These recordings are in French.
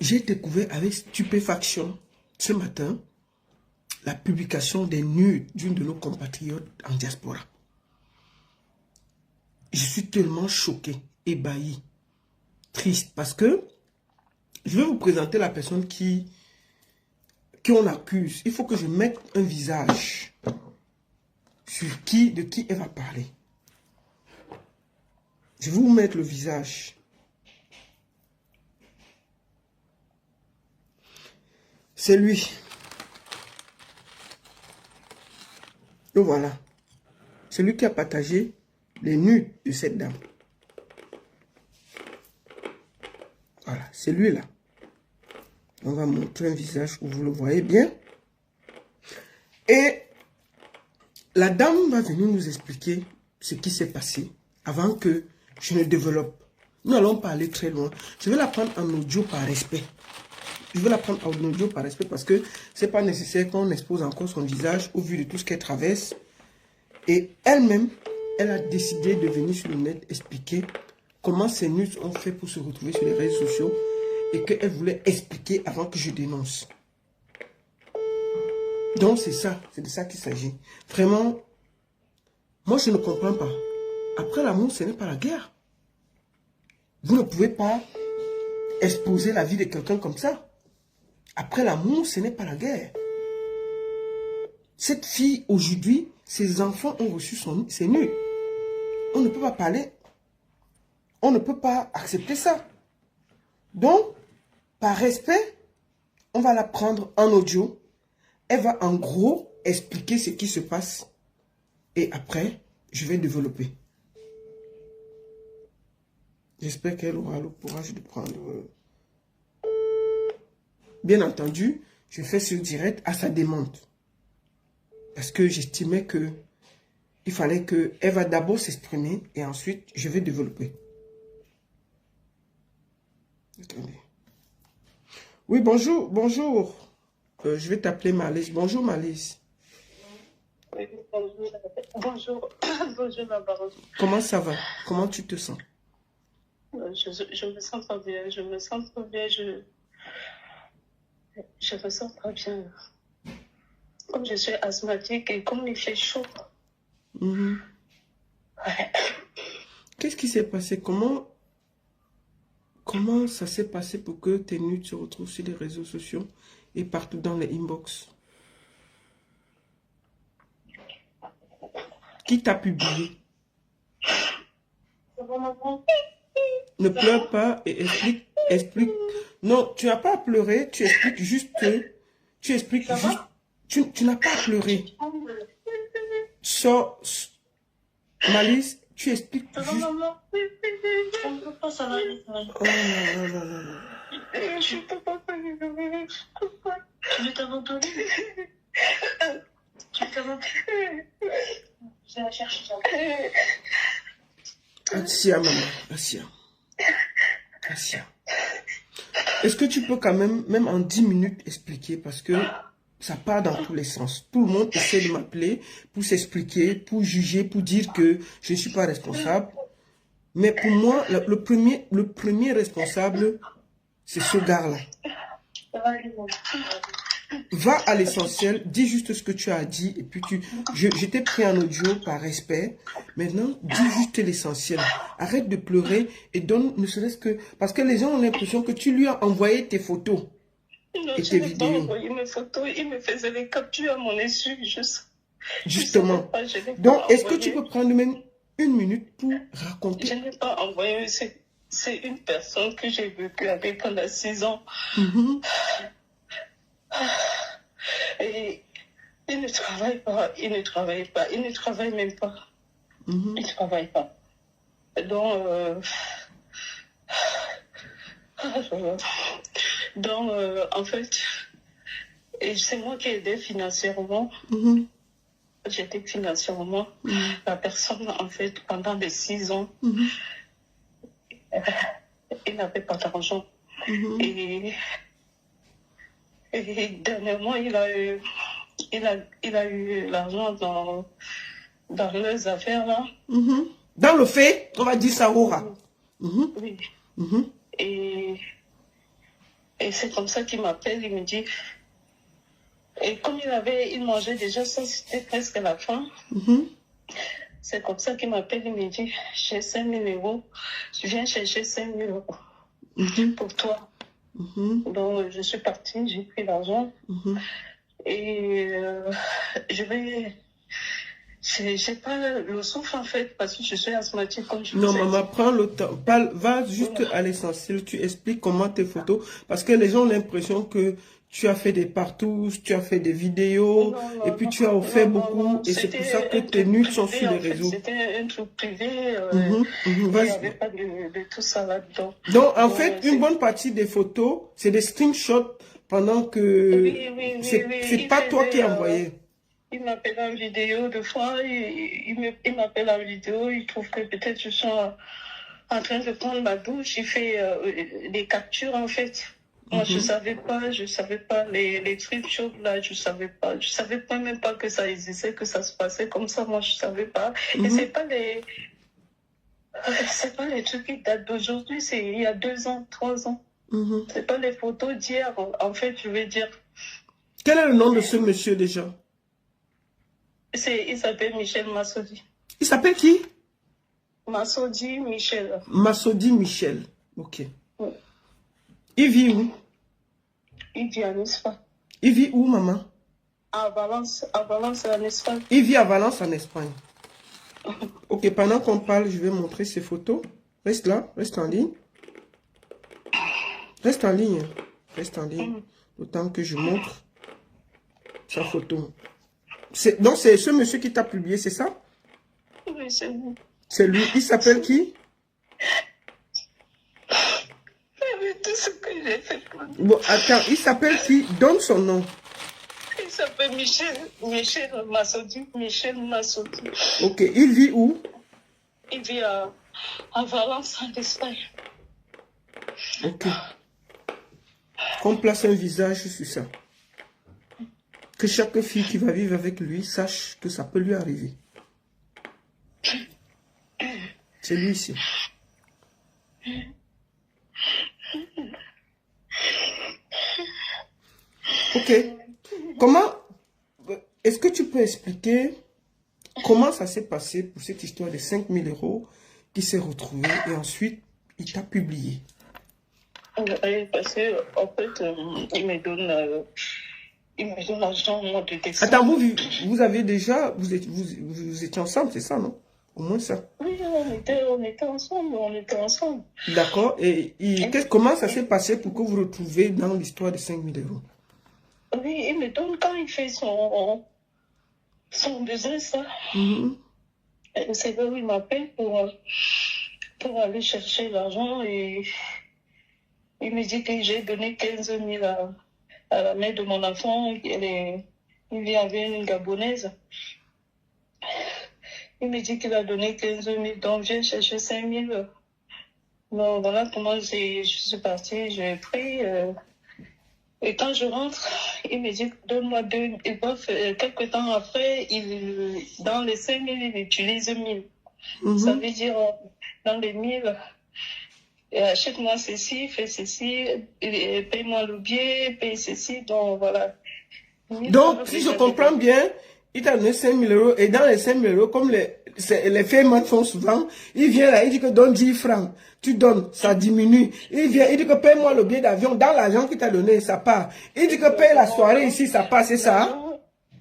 J'ai découvert avec stupéfaction ce matin la publication des nudes d'une de nos compatriotes en diaspora. Je suis tellement choqué, ébahi, triste, parce que je vais vous présenter la personne qui on accuse. Il faut que je mette un visage sur de qui elle va parler. Je vais vous mettre le visage. C'est lui. Donc voilà. C'est lui qui a partagé les nudes de cette dame. Voilà, c'est lui là. On va montrer un visage où vous le voyez bien. Et la dame va venir nous expliquer ce qui s'est passé avant que je ne développe. Nous allons parler très loin. Je vais la prendre en audio par respect. Je vais la prendre en audio par respect parce que ce n'est pas nécessaire qu'on expose encore son visage au vu de tout ce qu'elle traverse. Et elle-même, elle a décidé de venir sur le net expliquer comment ces nudes ont fait pour se retrouver sur les réseaux sociaux et qu'elle voulait expliquer avant que je dénonce. Donc c'est ça, c'est de ça qu'il s'agit. Vraiment, moi je ne comprends pas. Après l'amour, ce n'est pas la guerre. Vous ne pouvez pas exposer la vie de quelqu'un comme ça. Après l'amour, ce n'est pas la guerre. Cette fille, aujourd'hui, ses enfants ont reçu ses nudes. On ne peut pas parler. On ne peut pas accepter ça. Donc, par respect, on va la prendre en audio. Elle va en gros expliquer ce qui se passe. Et après, je vais développer. J'espère qu'elle aura le courage de prendre... Bien entendu, je fais ce direct à sa demande. Parce que j'estimais que il fallait qu'elle va d'abord s'exprimer et ensuite je vais développer. Attendez. Oui, bonjour, bonjour. Je vais t'appeler Malice. Bonjour Malice. Oui, bonjour. Bonjour, bonjour ma baronne. Comment ça va? Comment tu te sens? Je me sens pas bien, je me sens pas bien, je me sens pas bien. Comme je suis asthmatique et comme il fait chaud. Ouais. Qu'est-ce qui s'est passé? Comment ça s'est passé pour que tes nudes se retrouvent sur les réseaux sociaux et partout dans les inbox? Qui t'a publié? Ne pleure pas et explique. Non, tu n'as pas à pleurer, tu expliques juste. Tu n'as pas à pleurer. Malice, tu expliques juste. Ça va. Oh là là là là. Je peux pas pleurer. Tu veux t'abandonner? Tu veux t'abandonner? Je vais la chercher. Assia, maman. Assia. Est-ce que tu peux quand même en 10 minutes expliquer parce que ça part dans tous les sens. Tout le monde essaie de m'appeler pour s'expliquer, pour juger, pour dire que je ne suis pas responsable. Mais pour moi, le premier responsable, c'est ce gars-là. Va à l'essentiel, dis juste ce que tu as dit et puis je t'ai pris en audio par respect. Maintenant, dis juste l'essentiel. Arrête de pleurer et donne ne serait-ce que... Parce que les gens ont l'impression que tu lui as envoyé tes photos et tes vidéos. Je n'ai pas envoyé mes photos, il me faisait les captures à mon insu. Justement. Donc, est-ce que tu peux prendre même une minute pour raconter? Je n'ai pas envoyé... C'est une personne que j'ai vécue avec pendant 6 ans. Et il ne travaille pas, il ne travaille même pas. Il ne travaille pas. Donc, en fait, c'est moi qui ai aidé financièrement. J'étais financièrement la personne, en fait, pendant les 6 ans. Il n'avait pas d'argent. Et dernièrement, il a eu l'argent dans leurs affaires là. Dans le fait, on va dire ça aura. Oui. Et Et c'est comme ça qu'il m'appelle, il me dit... Et comme il mangeait déjà, ça c'était presque la fin. C'est comme ça qu'il m'appelle, il me dit, j'ai 5 000 euros, je viens chercher 5 000 euros pour toi. Donc je suis partie, j'ai pris l'argent et je vais... J'ai pas le souffle en fait, parce que je suis asthmatique comme je Non, vous ai maman, dit. prends le temps. Va juste à l'essentiel. Tu expliques comment tes photos. Parce que les gens ont l'impression que tu as fait des partous, tu as fait des vidéos, et puis tu as offert beaucoup. Et c'est pour ça que tes nudes sont sur les réseaux. C'était un truc privé. Il n'y Vas-y. avait pas de tout ça là-dedans. Donc, en fait, une bonne partie des photos, c'est des screenshots pendant que... Oui. C'est pas toi qui as envoyé. Il m'appelle en vidéo deux fois, il m'appelle en vidéo, il trouve que peut-être je suis en train de prendre ma douche, il fait des captures en fait. Moi je savais pas les trucs chauds là, je savais pas même pas que ça existait, que ça se passait comme ça, moi je savais pas. Et c'est pas les trucs qui datent d'aujourd'hui, c'est il y a 2 ans, 3 ans. C'est pas les photos d'hier, en fait je vais dire. Quel est le nom de ce monsieur déjà? Il s'appelle Michel Massoudi. Il s'appelle qui? Massoudi Michel. Massoudi Michel. Ok. Oui. Il vit où? Il vit en Espagne. Il vit où, maman? À Valence en Espagne. Il vit à Valence en Espagne. Ok, pendant qu'on parle, je vais montrer ses photos. Reste là, reste en ligne. Reste en ligne. Reste en ligne. Autant que je montre sa photo. Donc, c'est ce monsieur qui t'a publié, c'est ça? Oui, c'est lui. C'est lui. Il s'appelle qui? Avec tout ce que j'ai fait pour lui. Bon, attends, il s'appelle qui? Donne son nom. Il s'appelle Michel Massoudi. Michel Massoudi. Ok, il vit où? Il vit à Valence en Espagne. Ok. Qu'on place un visage sur ça. Que chaque fille qui va vivre avec lui sache que ça peut lui arriver. C'est lui ici. Ok. Comment... Est-ce que tu peux expliquer comment ça s'est passé pour cette histoire de 5 000 euros qui s'est retrouvée et ensuite il t'a publié? Parce que, en fait, il me donne l'argent, moi, de décembre. Attends, vous avez déjà... Vous étiez ensemble, c'est ça, non? Au moins ça. Oui, on était ensemble. D'accord. Et comment ça s'est passé pour que vous retrouvez dans l'histoire de 5 000 euros? Oui, il me donne quand il fait son besoin, ça. C'est là où il m'appelle pour aller chercher l'argent et il me dit que j'ai donné 15 000 à la mère de mon enfant. Il vit avec une Gabonaise. Il me dit qu'il a donné 15 000, donc j'ai cherché 5 000. Donc voilà comment je suis partie, j'ai pris. Et quand je rentre, il me dit donne-moi 2 000. Quelques temps après, dans les 5 000, il utilise 1 000. Ça veut dire dans les 1 000, achète-moi ceci, fais ceci, paye-moi le billet, paye ceci. Donc voilà. Donc, si je comprends bien, il t'a donné 5 000 euros et dans les 5 000 euros, comme les paiements font souvent, il vient là, il dit que donne 10 francs, tu donnes, ça diminue. Il vient, il dit que paye-moi le billet d'avion, dans l'argent qu'il t'a donné, ça part. Il dit que paye la soirée ici, ça passe, c'est ça?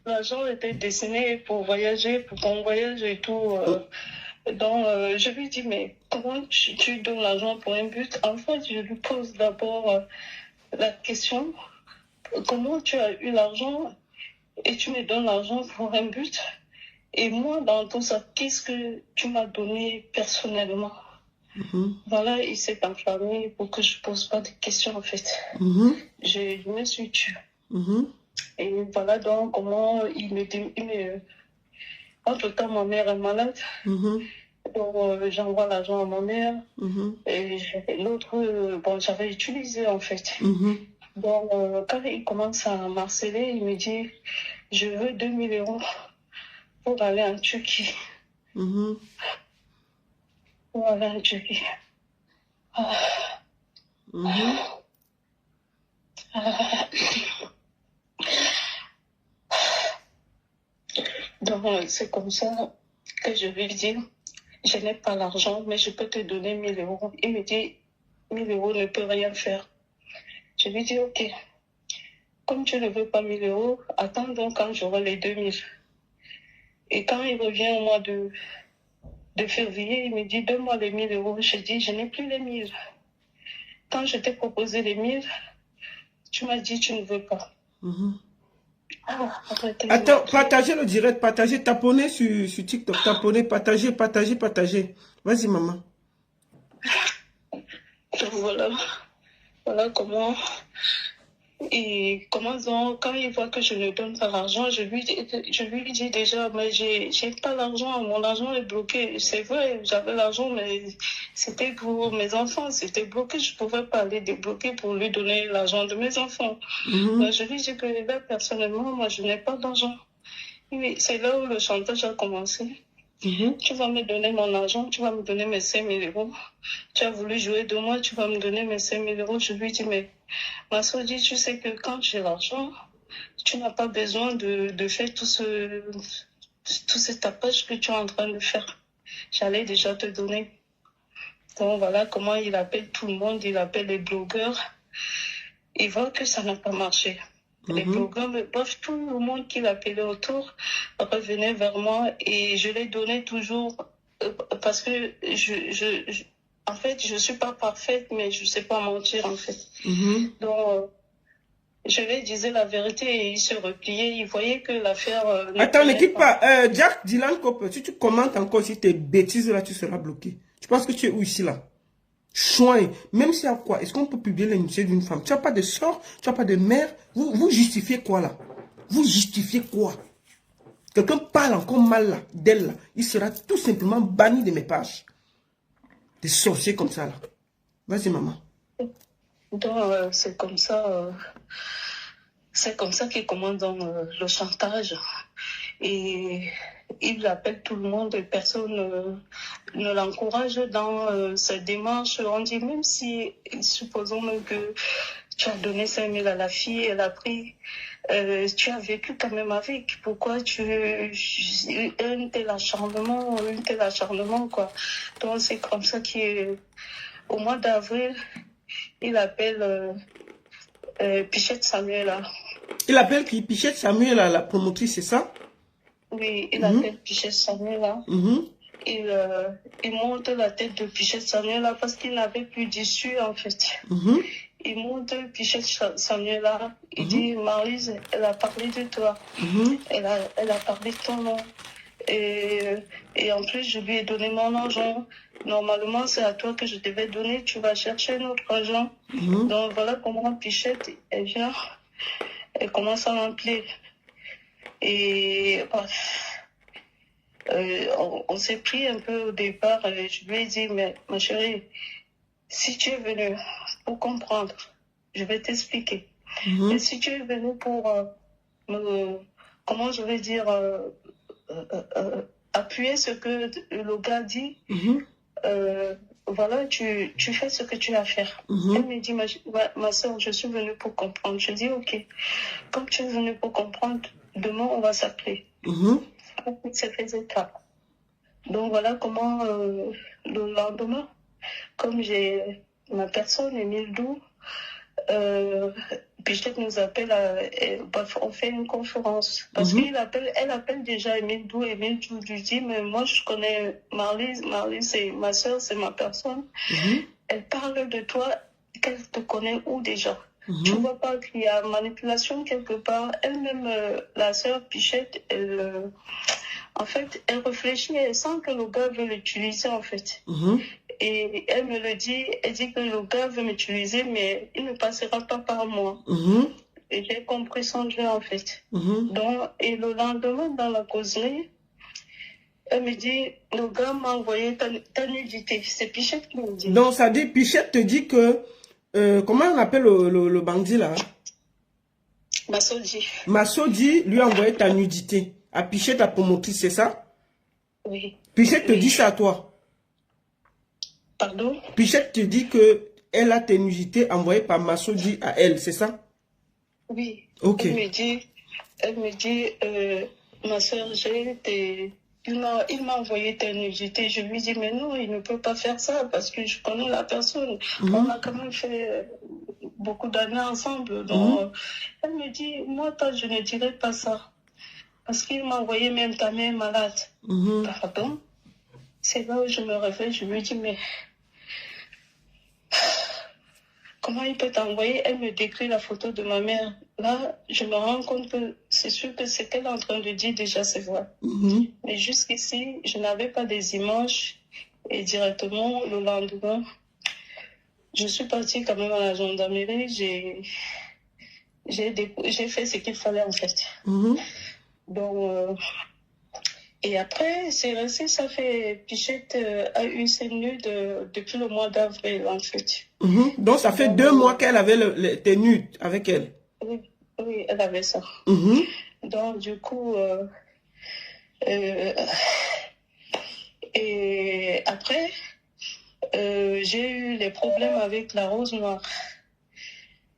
L'argent était destiné pour voyager, pour qu'on voyage et tout. Donc, je lui dis, mais comment tu donnes l'argent pour un but? En fait, je lui pose d'abord la question, comment tu as eu l'argent et tu me donnes l'argent pour un but? Et moi, dans tout ça, qu'est-ce que tu m'as donné personnellement? Voilà, il s'est enflammé pour que je ne pose pas de questions, en fait. Je me suis tue. Et voilà donc comment il me dit. Entre-temps, ma mère est malade. Donc, j'envoie l'argent à ma mère. Et l'autre, bon, j'avais utilisé, en fait. Donc, quand il commence à m'harceler, il me dit, je veux 2 000 euros pour aller en Turquie. Pour aller en Turquie. Donc, c'est comme ça que je lui dis, je n'ai pas l'argent, mais je peux te donner 1000 euros. Il me dit, 1000 euros ne peut rien faire. Je lui dis, ok, comme tu ne veux pas 1000 euros, attends donc quand j'aurai les 2000. Et quand il revient au mois de février, il me dit, donne-moi les 1000 euros. Je dis, je n'ai plus les 1000. Quand je t'ai proposé les 1000, tu m'as dit, tu ne veux pas. Ah, Attends, partagez le direct, partagez, taponnez sur TikTok, taponnez, partagez, partagez, partagez. Vas-y, maman. Donc voilà comment. Et donc, quand il voit que je ne donne pas l'argent, je lui dis déjà, mais j'ai pas l'argent, mon argent est bloqué. C'est vrai, j'avais l'argent, mais c'était pour mes enfants, c'était bloqué, je pouvais pas aller débloquer pour lui donner l'argent de mes enfants. Donc, je lui dis que là, personnellement, moi, je n'ai pas d'argent. C'est là où le chantage a commencé. Tu vas me donner mon argent, tu vas me donner mes 5000 euros. Tu as voulu jouer de moi, tu vas me donner mes 5000 euros. Je lui dis, mais ma soeur dit, tu sais que quand j'ai l'argent, tu n'as pas besoin de faire tout ce tapage que tu es en train de faire. J'allais déjà te donner. Donc voilà comment il appelle tout le monde, il appelle les blogueurs. Il voit que ça n'a pas marché. Les blogueurs, bref, tout le monde qui l'appelait autour revenait vers moi et je les donnais toujours parce que en fait, je suis pas parfaite, mais je sais pas mentir, en fait. Donc, je lui disais la vérité et il se repliait. Il voyait que l'affaire... Attends, ne quitte pas. Jack Dylan Cop, si tu commentes encore sur tes bêtises là, tu seras bloqué. Tu penses que tu es où ici là? Chouin, même s'il y a quoi, est-ce qu'on peut publier l'initié d'une femme? Tu n'as pas de soeur, tu n'as pas de mère. Vous justifiez quoi là? Vous justifiez quoi? Quelqu'un parle encore mal là, d'elle là. Il sera tout simplement banni de mes pages. Des sorciers comme ça là. Vas-y maman. Donc c'est comme ça qu'il commence dans le chantage. Et il appelle tout le monde, personne ne l'encourage dans sa démarche. On dit même si, supposons même que tu as donné 5000 à la fille, elle a pris, tu as vécu quand même avec. Pourquoi un tel acharnement, quoi. Donc c'est comme ça qu'au mois d'avril, il appelle Pichette Samuel là. Il appelle qui? Pichette Samuel là, la promotrice, c'est ça? Oui, il appelle Pichette Samuel là. Il monte la tête de Pichette Samuel là parce qu'il n'avait plus d'issue en fait. Il monte Pichette Samuel là. Il dit, Maryse, elle a parlé de toi. Elle a parlé de ton nom. Et en plus, je lui ai donné mon argent. Normalement, c'est à toi que je devais donner. Tu vas chercher notre argent. Donc voilà comment Pichette, elle vient. Elle commence à m'appeler. Et on s'est pris un peu au départ. Je lui ai dit, mais ma chérie, si tu es venue pour comprendre, je vais t'expliquer. Mais si tu es venue pour comment je vais dire, appuyer ce que le gars dit, voilà, tu fais ce que tu as à faire. Elle me dit, ma soeur, je suis venue pour comprendre. Je dis, ok, comme tu es venue pour comprendre, demain on va s'appeler. C'est fait étapes. Donc voilà comment le lendemain, comme j'ai ma personne, Émile Dou, Pichette nous appelle, on fait une conférence. Parce qu'elle appelle déjà Émile Dou. Émile Dou lui dit, mais moi je connais Marlise, c'est ma soeur, c'est ma personne. Elle parle de toi, qu'elle te connaît où déjà? Tu vois pas qu'il y a manipulation quelque part. Elle-même, la soeur Pichette, en fait, elle réfléchit, elle sent que le gars veut l'utiliser en fait. Et elle me le dit, elle dit que le gars veut m'utiliser, mais il ne passera pas par moi. Et j'ai compris son jeu en fait. Donc, et le lendemain, dans la causerie, elle me dit, le gars m'a envoyé ta nudité. C'est Pichette qui me dit. Donc, ça dit, Pichette te dit que, comment on appelle le bandit là? Masodi. Masodi lui a envoyé ta nudité. À Pichette, ta promotrice, c'est ça? Oui. Pichette te dit ça à toi? Pardon? Pichette te dit que elle a tes nudités envoyées par Masodi à elle, c'est ça? Oui. Ok. Elle me dit, ma soeur, il m'a envoyé tes nudités. Je lui dis, mais non, il ne peut pas faire ça parce que je connais la personne. On a quand même fait beaucoup d'années ensemble. Donc, elle me dit, moi, toi, je ne dirais pas ça. Parce qu'il m'a envoyé même ta mère malade. Pardon? C'est là où je me réveille, je lui dis, mais comment il peut t'envoyer? Elle me décrit la photo de ma mère. Là, je me rends compte que c'est sûr que ce qu'elle est en train de dire déjà, c'est vrai. Mais jusqu'ici, je n'avais pas des images. Et directement, le lendemain, je suis partie quand même à la gendarmerie. J'ai fait ce qu'il fallait en fait. Donc, et après, c'est resté, ça fait, Pichette a eu ses nudes depuis le mois d'avril en fait. Donc ça fait 2 mois qu'elle avait tes nudes avec elle. Oui, elle avait ça. Donc du coup, et après, j'ai eu les problèmes avec la Rose Noire,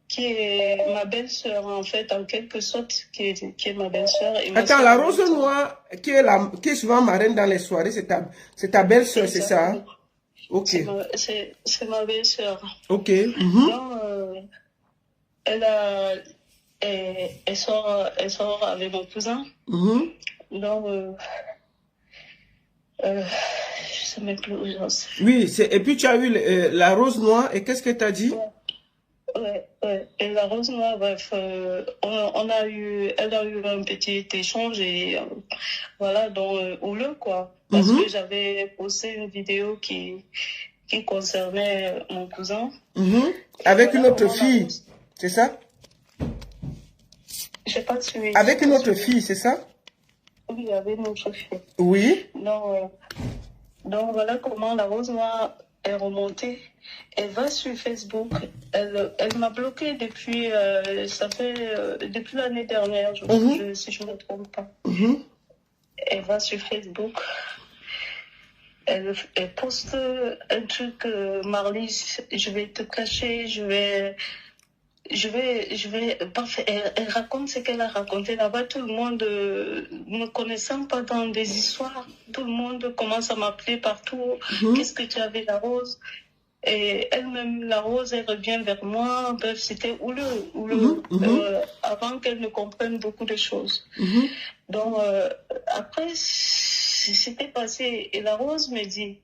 qui est ma belle-sœur, en fait, en quelque sorte, qui est ma belle-sœur. Attends, la Rose Noire, qui est souvent marraine dans les soirées, c'est ta belle-sœur, c'est ça? Hein? Ok. C'est ma belle-sœur. Ok. Donc, elle sort avec mon cousin. Donc, je sais même plus où j'en suis. Oui, et puis tu as eu la Rose Noire, et qu'est-ce que tu as dit? Ouais. Et la Rose Noire, bref, elle a eu un petit échange et voilà, donc houleux quoi. Parce que j'avais posté une vidéo qui concernait mon cousin. Avec une autre fille, c'est ça? Je n'ai pas suivi. Avec une autre fille, c'est ça? Oui, avec une autre fille. Oui. Donc voilà comment la Rose Noire est remontée. Elle va sur Facebook. Elle m'a bloqué depuis, depuis l'année dernière, si je ne me trompe pas. Elle va sur Facebook. Elle poste un truc, Marlise, je vais te cacher, elle raconte ce qu'elle a raconté là-bas. Tout le monde, ne connaissant pas dans des histoires, tout le monde commence à m'appeler partout. Qu'est-ce que tu avais, la Rose? Et elle-même, la Rose, elle revient vers moi. Bref, c'était houleux, avant qu'elle ne comprenne beaucoup de choses. Donc, après, c'était passé. Et la Rose me dit,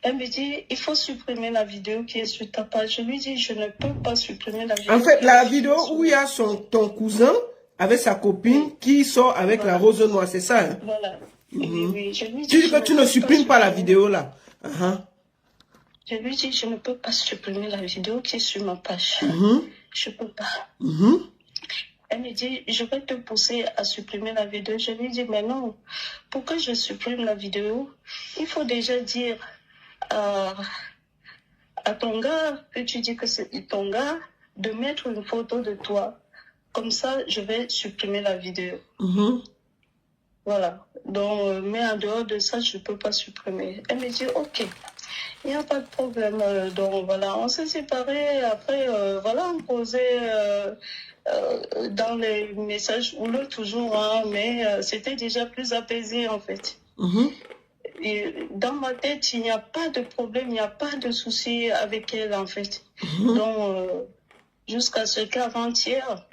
elle me dit, il faut supprimer la vidéo qui est sur ta page. Je lui dis, je ne peux pas supprimer la vidéo. En fait, la vidéo où il y a ton cousin avec sa copine qui sort avec la Rose Noire, c'est ça? Hein? Voilà. Oui. Je lui dis, tu dis que tu ne supprimes pas la vidéo là. Je lui dis, je ne peux pas supprimer la vidéo qui est sur ma page. Je ne peux pas. Elle me dit, je vais te pousser à supprimer la vidéo. Je lui dis, mais non, pour que je supprime la vidéo, il faut déjà dire à ton gars, que tu dis que c'est ton gars, de mettre une photo de toi. Comme ça, je vais supprimer la vidéo. Voilà. Donc, mais en dehors de ça, je ne peux pas supprimer. Elle me dit, ok, il n'y a pas de problème. Donc, voilà, on s'est séparés. Après, voilà, on causait dans les messages houleux toujours, hein, mais c'était déjà plus apaisé, en fait. Et dans ma tête, il n'y a pas de problème, il n'y a pas de souci avec elle, en fait. Donc, jusqu'à ce qu'avant-hier,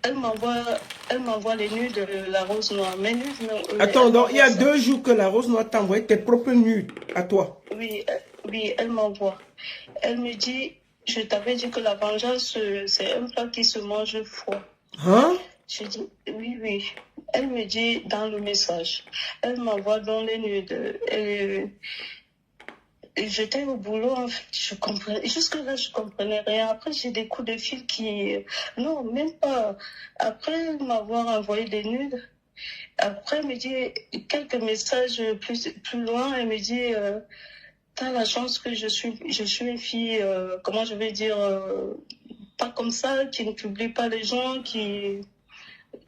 elle m'envoie les nudes de la Rose Noire. Mes nudes, attends, donc il y a 2 jours que la Rose Noire t'a envoyé tes propres nudes à toi. Oui, elle m'envoie. Elle me dit, je t'avais dit que la vengeance, c'est un plat qui se mange froid. Je dis, oui. Elle me dit dans le message. Elle m'envoie dans les nudes. Et j'étais au boulot, en fait, jusque-là, je comprenais rien. Après, j'ai des coups de fil qui... Non, même pas. Après m'avoir envoyé des nudes, après, elle me dit quelques messages plus loin, elle me dit, t'as la chance que je suis une fille, comment je vais dire, pas comme ça, qui ne publie pas les gens, qui...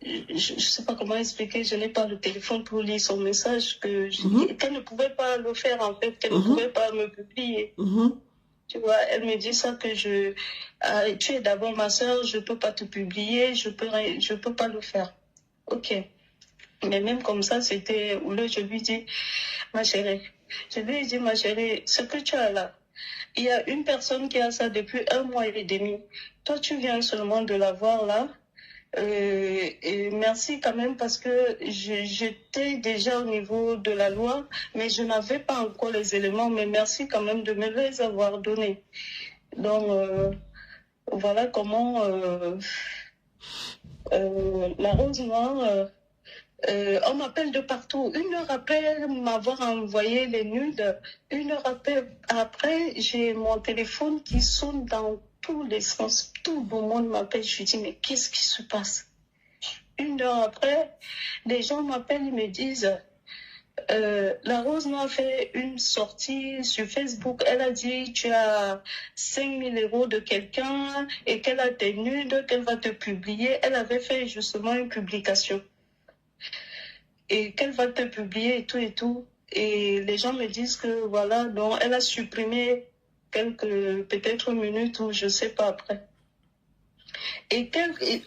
Je ne sais pas comment expliquer, je n'ai pas le téléphone pour lire son message, qu'elle ne pouvait pas le faire en fait, qu'elle ne pouvait pas me publier. Tu vois, elle me dit ça que tu es d'abord ma soeur, je peux pas te publier, je peux pas le faire. Ok. Mais même comme ça, c'était où là, je lui dis, ma chérie, ma chérie, ce que tu as là, il y a une personne qui a ça depuis 1 mois et demi. Toi, tu viens seulement de l'avoir là. Et merci quand même parce que j'étais déjà au niveau de la loi, mais je n'avais pas encore les éléments. Mais merci quand même de me les avoir donnés. Donc, voilà comment la Rose Noire, on m'appelle de partout. 1 heure après m'avoir envoyé les nudes, 1 heure après, j'ai mon téléphone qui sonne dans tous les sens. Tout le monde m'appelle. Je dis, mais qu'est-ce qui se passe? 1 heure après, les gens m'appellent, ils me disent, la Rose Noire a fait une sortie sur Facebook. Elle a dit, tu as 5 000 € de quelqu'un et qu'elle a tes nudes, qu'elle va te publier. Elle avait fait justement une publication. Et qu'elle va te publier et tout et tout. Et les gens me disent que voilà, donc elle a supprimé quelques peut-être minutes ou je sais pas après. Et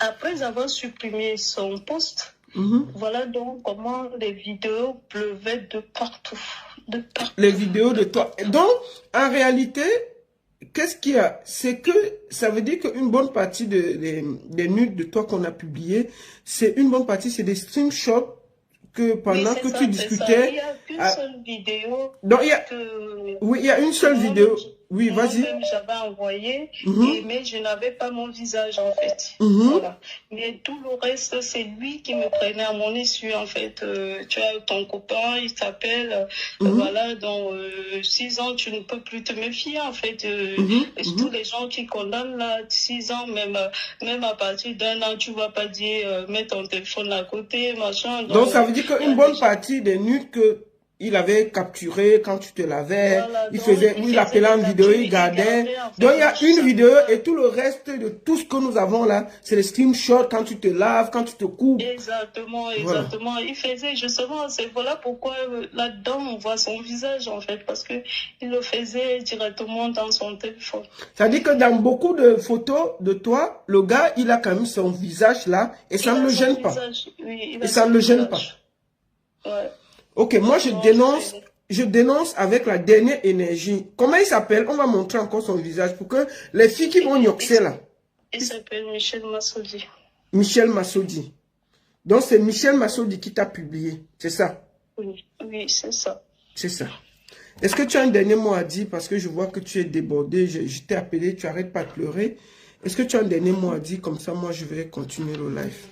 après avoir supprimé son post, voilà donc comment les vidéos pleuvaient de partout. De partout. Les vidéos de toi. Donc, en réalité, qu'est-ce qu'il y a? C'est que ça veut dire qu'une bonne partie des nudes de toi qu'on a publiées, c'est une bonne partie, c'est des screenshots que pendant que tu discutais. Il n'y a qu'une seule vidéo. Donc, oui, il y a une seule vidéo. Oui, vas-y. Moi-même, j'avais envoyé, mais je n'avais pas mon visage, en fait. Voilà. Mais tout le reste, c'est lui qui me prenait à mon issue, en fait. Tu as ton copain, il t'appelle. Voilà, dans 6 ans, tu ne peux plus te méfier, en fait. Tous les gens qui condamnent, là, 6 ans, même à partir d'1 an, tu ne vas pas dire, mets ton téléphone à côté, machin. Donc ça veut dire qu'une bonne partie des nudes que il avait capturé quand tu te lavais, voilà, il appelait en vidéo, il gardait. Donc il y a une vidéo et tout le reste de tout ce que nous avons là, c'est les screenshots quand tu te laves, quand tu te coupes. Exactement. Voilà. Il faisait justement, c'est voilà pourquoi là-dedans on voit son visage en fait, parce que il le faisait directement dans son téléphone. Ça dit que dans beaucoup de photos de toi, le gars il a quand même son visage là et ça ne le gêne pas. Oui, et ça ne le gêne pas. Ouais. Ok, moi je dénonce avec la dernière énergie. Comment il s'appelle? On va montrer encore son visage pour que les filles qui vont nyoxer là. Il s'appelle Michel Massoudi. Michel Massoudi. Donc c'est Michel Massoudi qui t'a publié, c'est ça? Oui, c'est ça. C'est ça. Est-ce que tu as un dernier mot à dire? Parce que je vois que tu es débordé, je t'ai appelé, tu n'arrêtes pas de pleurer. Est-ce que tu as un dernier mot à dire? Comme ça, moi je vais continuer le live.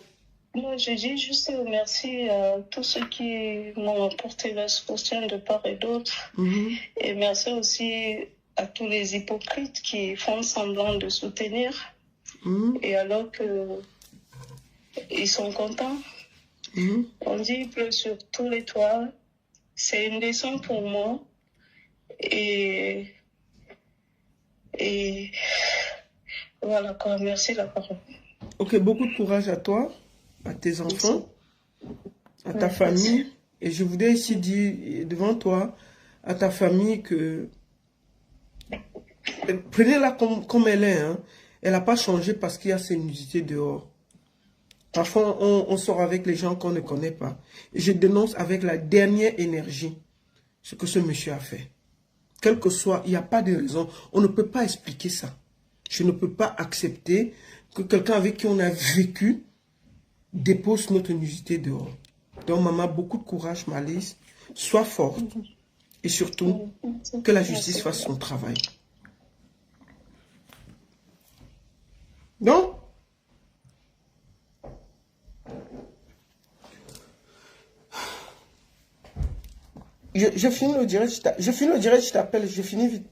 Moi, je dis juste merci à tous ceux qui m'ont apporté leur soutien de part et d'autre. Et merci aussi à tous les hypocrites qui font semblant de soutenir. Et alors que ils sont contents. On dit il pleut sur tous les toits. C'est une leçon pour moi. Et voilà quoi. Merci la parole. Ok, beaucoup de courage à toi, à tes enfants, à ta famille. Et je voudrais ici dire devant toi, à ta famille, que prenez-la comme elle est. Hein. Elle n'a pas changé parce qu'il y a ces nudités dehors. Parfois, on sort avec les gens qu'on ne connaît pas. Et je dénonce avec la dernière énergie ce que ce monsieur a fait. Quel que soit, il n'y a pas de raison. On ne peut pas expliquer ça. Je ne peux pas accepter que quelqu'un avec qui on a vécu dépose notre nudité dehors. Donc, maman, beaucoup de courage, Malice. Sois forte. Et surtout, que la justice fasse son travail. Donc, je finis le direct, je t'appelle, je finis vite.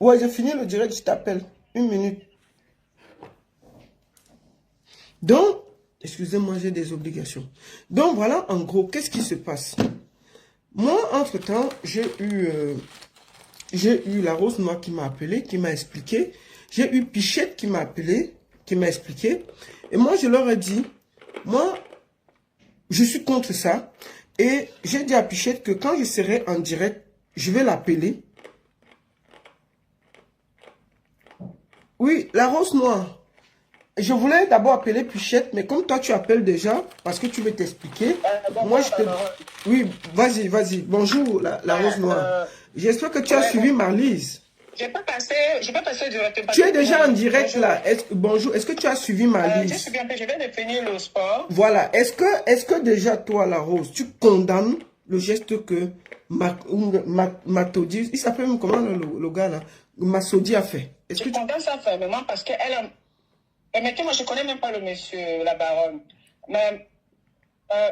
Ouais, je finis le direct, je t'appelle. 1 minute. Donc, excusez-moi, j'ai des obligations. Donc, voilà, en gros, qu'est-ce qui se passe? Moi, entre-temps, j'ai eu la Rose Noire qui m'a appelé, qui m'a expliqué. J'ai eu Pichette qui m'a appelé, qui m'a expliqué. Et moi, je leur ai dit, moi, je suis contre ça. Et j'ai dit à Pichette que quand je serai en direct, je vais l'appeler Oui, la rose noire. Je voulais d'abord appeler Puchette, mais comme toi tu appelles déjà, parce que tu veux t'expliquer, moi je te... Oui, vas-y, vas-y. Bonjour, la rose noire. J'espère que tu as suivi Marlise. J'ai pas passé directement. Tu es déjà en direct là. Bonjour, est-ce que tu as suivi Marlise? Je viens de finir le sport. Voilà, est-ce que déjà toi, la rose, tu condamnes le geste que Matodi, il s'appelle comment le gars là, Masodi a fait? Je condamne ça fermement parce qu'elle a... Permettez-moi, je ne connais même pas le monsieur, la baronne. Mais,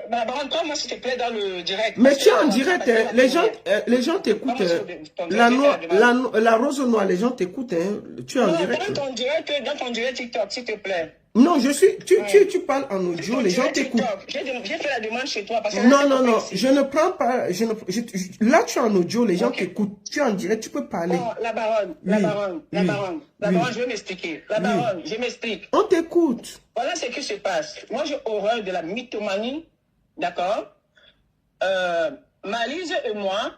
la baronne, toi, moi, s'il te plaît, dans le direct. Mais tu es en direct, hein, les gens t'écoutent. La rose noire, les gens t'écoutent. Hein, tu es en direct. Dans ton direct TikTok, s'il te plaît. Non, tu parles en audio, les gens t'écoutent. J'ai fait la demande chez toi. Parce que non, je ne prends pas. Là, tu es en audio, les gens t'écoutent. Tu es en direct, tu peux parler. Oh, la baronne, je vais m'expliquer. La baronne, je m'explique. On t'écoute. Voilà ce qui se passe. Moi, j'ai horreur de la mythomanie, d'accord? Marlise et moi,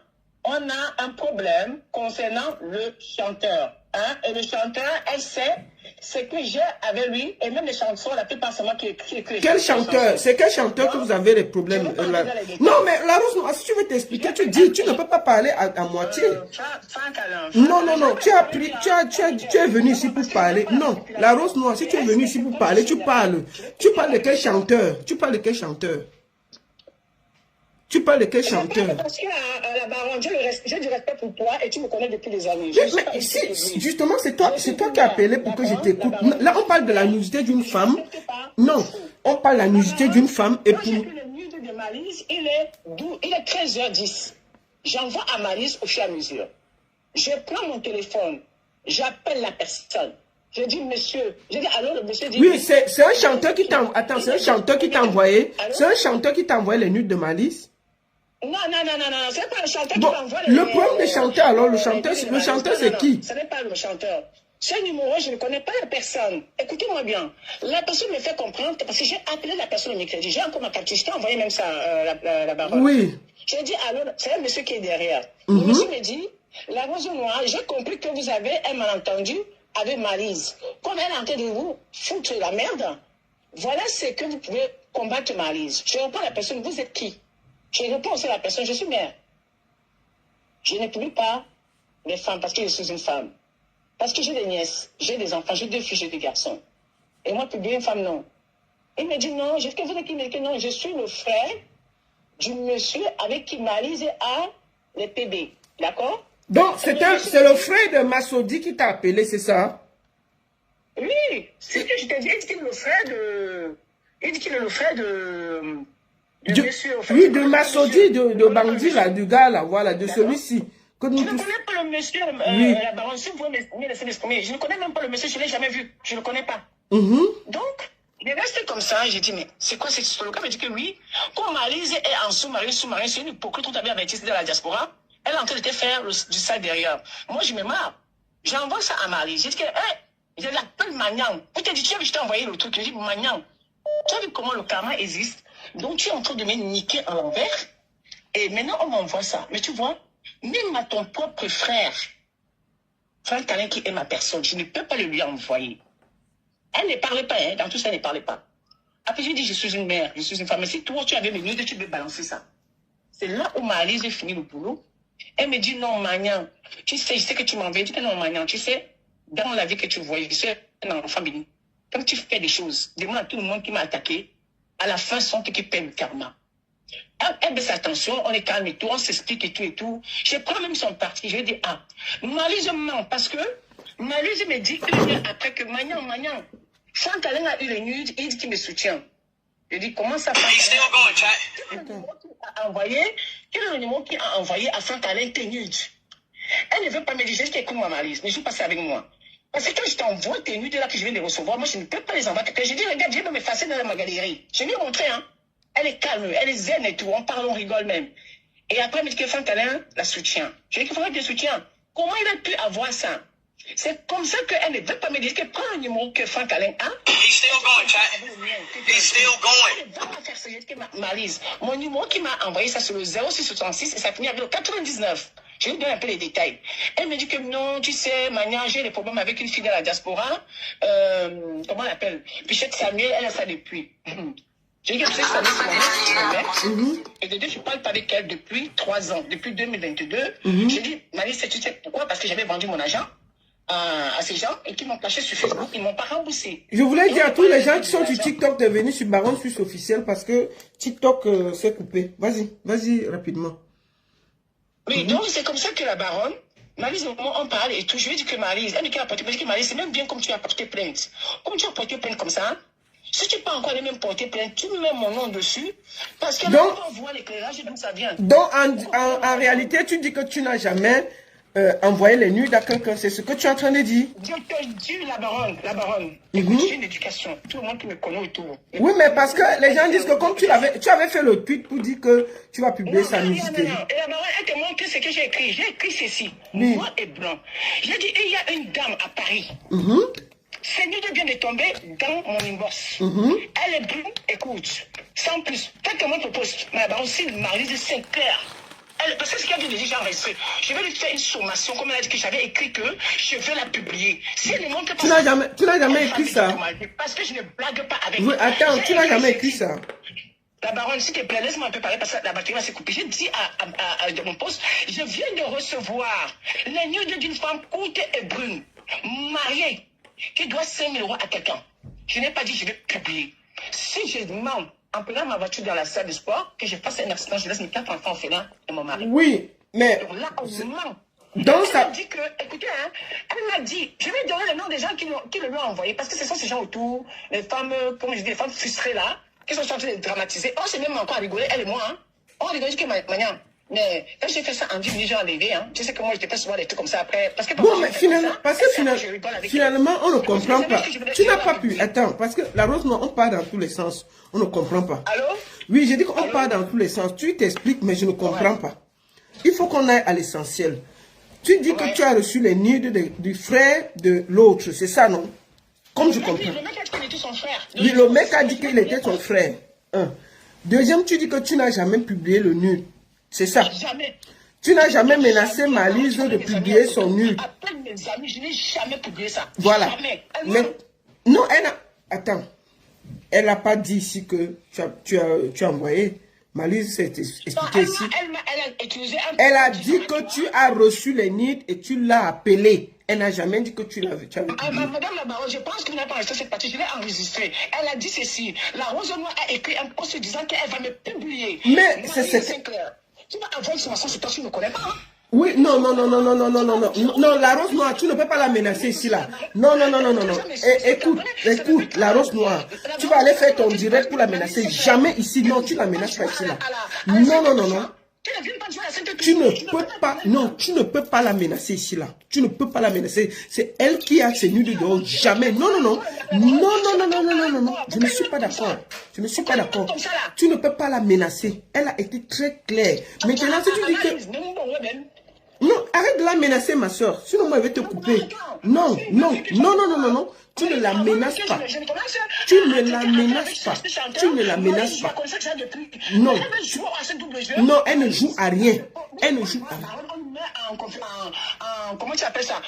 on a un problème concernant le chanteur. Hein? Et le chanteur, elle sait ce que j'ai avec lui, et même les chansons, la plupart, c'est moi qui écris. Quel chanteur? C'est quel chanteur que vous avez les problèmes là? Non, mais la rose noire, si tu veux t'expliquer, tu dis, tu ne peux pas parler à moitié. Non, tu es venu ici pour parler. Non, la rose noire, si tu es venu ici pour parler, tu parles. Tu parles de quel chanteur? Tu parles de quel chanteur? Tu parles de quel chanteur? Parce que la baronne, j'ai du respect pour toi et tu me connais depuis des années. Mais justement, c'est toi qui as appelé pour que je t'écoute. Là, on parle de la nudité d'une femme. Non, on parle de la nudité d'une femme. Et pour... Le nude de Marlise, il est 13h10. J'envoie à Marlise au fur et à mesure. Je prends mon téléphone, j'appelle la personne. Je dis, monsieur, je dis, alors le monsieur dit... Oui, c'est un chanteur qui t'a... Attends, c'est un chanteur qui t'a envoyé... C'est un chanteur qui t'a envoyé les nudes de Marlise? Non, c'est pas le chanteur qui m'envoie les... Le problème des chanteurs, alors, le chanteur c'est qui? Ce n'est pas le chanteur. Ce numéro, je ne connais pas la personne. Écoutez-moi bien. La personne me fait comprendre que, parce que j'ai appelé la personne le mercredi. J'ai encore ma capture. Je t'ai envoyé même ça, la baronne. Oui. J'ai dit, alors, c'est un monsieur qui est derrière. Le monsieur me dit, la rose noire, j'ai compris que vous avez un malentendu avec Marlise. Comme elle est en train de vous foutre la merde, voilà ce que vous pouvez combattre Marlise. Je réponds à la personne, vous êtes qui? Je réponds aussi à la personne, je suis mère. Je ne publie pas les femmes parce que je suis une femme. Parce que j'ai des nièces, j'ai des enfants, j'ai 2 filles, j'ai 2 garçons. Et moi, publier une femme, non. Il me dit non, je vous ai dit non, je suis le frère du monsieur avec qui Marlise a les PB. D'accord? Donc, c'est le frère de Masodi qui t'a appelé, c'est ça? Oui, c'est ce que je t'ai dit. Il dit qu'il est le frère de... Il dit qu'il est le frère de monsieur... Oui, de Masodi, de Bandi, là, du gars, là, voilà, de celui-ci. Je ne connais pas le monsieur, la baronne, si vous pouvez me laisser m'exprimer. Je ne connais même pas le monsieur, je ne l'ai jamais vu. Je ne le connais pas. Donc, il est resté comme ça. J'ai dit, mais c'est quoi cette histoire? Le gars me dit que oui, quand Marlise est en sous-marin, c'est une hypocrite, on avait averti dans la diaspora. Elle est en train de te faire du sale derrière. Moi, je me marre. J'envoie ça à Marlise. J'ai dit que, je l'appelle Magnan. Je t'ai dit, tu as vu, je t'ai envoyé le truc. Je dis, Magnan, tu as vu comment le karma existe? Donc, tu es en train de me niquer à l'envers. Et maintenant, on m'envoie ça. Mais tu vois, même à ton propre frère, Franck Alain qui est ma personne, je ne peux pas le lui envoyer. Elle ne parlait pas, hein, dans tout ça, elle ne parlait pas. Après, je lui dis, je suis une mère, je suis une femme. Mais si toi, tu avais mes nudes, tu peux balancer ça. C'est là où Marlise, j'ai fini le boulot. Elle me dit, non, Magnan, tu sais, je sais que tu m'en veux. Je dis, non, Magnan, tu sais, dans la vie que tu vois, je suis un enfant béni. Quand tu fais des choses, demande à tout le monde qui m'a attaqué, à la fin, sont eux qui paient le karma. Elle baisse attention, on est calme et tout, on s'explique et tout. Je prends même son parti, je lui dis, Marlise ment, parce que Marlise me dit une heure après que Magnan, Franck Alain a eu le nude, il dit qu'il me soutient. Je dis, comment ça passe? Quel est le numéro qui a envoyé à Franck Alain tes nudes? Elle ne veut pas me dire, je dis, écoute-moi Marlise, ne joue pas ça avec moi. Parce que quand je t'envoie tes nudes là que je viens de recevoir, moi je ne peux pas les envoyer. Je dis, regarde, je vais m'effacer dans ma galerie. Je lui ai montré, hein. Elle est calme, elle est zen et tout, on parle, on rigole même. Et après, elle me dit que Franck Alain la soutient. Je dis que Franck te soutient. Comment il a pu avoir ça? C'est comme ça qu'elle ne veut pas me dire que prends le numéro que Franck Alain a. He's still going, chat. He's still going. Elle ne va pas faire ça, je dis que Marlise. Mon numéro qui m'a envoyé ça sur le 0666 et ça finit avec le 99. Je lui donne un peu les détails. Elle me dit que non, tu sais, Mania, j'ai des problèmes avec une fille de la diaspora. Comment on l'appelle? Pichette Samuel, elle a ça depuis. J'ai dit que Pichette Samuel, c'est mon mec. Et de deux, je ne parle pas avec elle depuis 3 ans, depuis 2022. J'ai dit, Malice, tu sais pourquoi? Parce que j'avais vendu mon argent à ces gens et qui m'ont caché sur Facebook. Ils ne m'ont pas remboursé. Je voulais dire à tous les gens qui sont sur TikTok de venir sur Baronne Suisse officiel parce que TikTok s'est coupé. Vas-y rapidement. Oui, donc c'est comme ça que la baronne, Maryse, on parle et tout. Je lui ai dit que Maryse, elle me dit que Maryse, c'est même bien comme tu as porté plainte. Comme tu as porté plainte comme ça, si tu n'es pas encore les mêmes porter plainte, tu mets mon nom dessus. Parce que là, on voit l'éclairage d'où ça vient. Donc, en réalité, tu dis que tu n'as jamais envoyé les nudes à quelqu'un. C'est ce que tu es en train de dire. Je te dis, la baronne. Écoute, j'ai une éducation. Tout le monde qui me connaît autour. Oui, mais parce que les gens disent que comme tu avais fait le tweet pour dire que tu vas publier sa nudité. Non. Et la baronne, elle te montre ce que j'ai écrit. J'ai écrit ceci, noir et blanc. J'ai dit, il y a une dame à Paris. Cette nude vient de tomber dans mon inbox. Elle est bleue, écoute. Sans plus, peut-être moi te poste. Mais la baronne, si Maryse, c'est clair. Parce que ce qu'elle dit déjà enregistré. Je vais lui faire une sommation, comme elle a dit que j'avais écrit que je vais la publier. Si elle ne montre pas. Tu n'as jamais écrit ça. Parce que je ne blague pas avec. Oui, attends, tu n'as jamais écrit ça. La baronne, s'il te plaît, laisse-moi un peu parler parce que la batterie va se couper. J'ai dit à mon poste, je viens de recevoir les nudes d'une femme courte et brune, mariée, qui doit 5 000 € à quelqu'un. Je n'ai pas dit je vais publier. Si je demande en prenant ma voiture dans la salle de sport, que je fasse un accident, je laisse mes 4 enfants orphelins et mon mari. Oui, mais... Donc là, on ment. Donc elle m'a dit que, écoutez, hein, elle m'a dit, je vais donner le nom des gens qui le lui ont envoyé, parce que ce sont ces gens autour, les femmes, comme je dis, les femmes frustrées là, qui sont en train de dramatiser. On s'est même encore rigolé, elle et moi, hein. On rigole que Mania. Mais quand j'ai fait ça en 10 minutes, j'ai enlevé, hein. Tu sais que moi, je fais souvent des trucs comme ça après. Parce que bon, mais finalement, on ne comprend pas. Tu n'as pas pu. Attends, parce que la rose noire, on part dans tous les sens. On ne comprend pas. Allô? Oui, j'ai dit qu'on part dans tous les sens. Tu t'expliques, mais je ne comprends pas. Il faut qu'on aille à l'essentiel. Tu dis que tu as reçu les nudes du frère de l'autre, c'est ça, non? Comme je comprends. Le mec a dit qu'il était son frère. Oui, le mec a dit qu'il était son frère. Deuxième, tu dis que tu n'as jamais publié le nude. C'est ça. Jamais. Tu n'as jamais menacé Maryse de publier son nude. Appelle mes amis, je n'ai jamais publié ça. Voilà. Jamais. Mais, non, elle a... Attends. Elle n'a pas dit ici que tu as envoyé. Maryse s'est expliqué ici. Elle a dit que tu as reçu les nudes et tu l'as appelé. Elle n'a jamais dit que tu avais publié. Madame la baronne, je pense que vous n'avez pas enregistré cette partie. Je l'ai enregistrée. Elle a dit ceci. La Rose Noire a écrit un post disant qu'elle va me publier. Mais c'est clair. Tu vas avoir une sommation sur toi, tu ne me connais pas. Oui, non, la rose noire, tu ne peux pas la menacer ici, là. Non. Écoute, la rose noire, tu vas aller faire ton direct pour la menacer. Jamais ici, non, tu la menaces pas ici, là. Non. Tu ne peux pas la menacer ici, là. Tu ne peux pas la menacer. C'est elle qui a ses nudes dehors. Jamais. Non. Je ne suis pas d'accord. Tu ne peux pas la menacer. Elle a été très claire. Maintenant, si tu dis que... Non, arrête de la menacer, ma soeur. Sinon, moi, je vais te couper. Non. Tu ne la menaces pas. Tu ne la menaces pas. Non. Non, elle ne joue à rien. Comment tu appelles ça?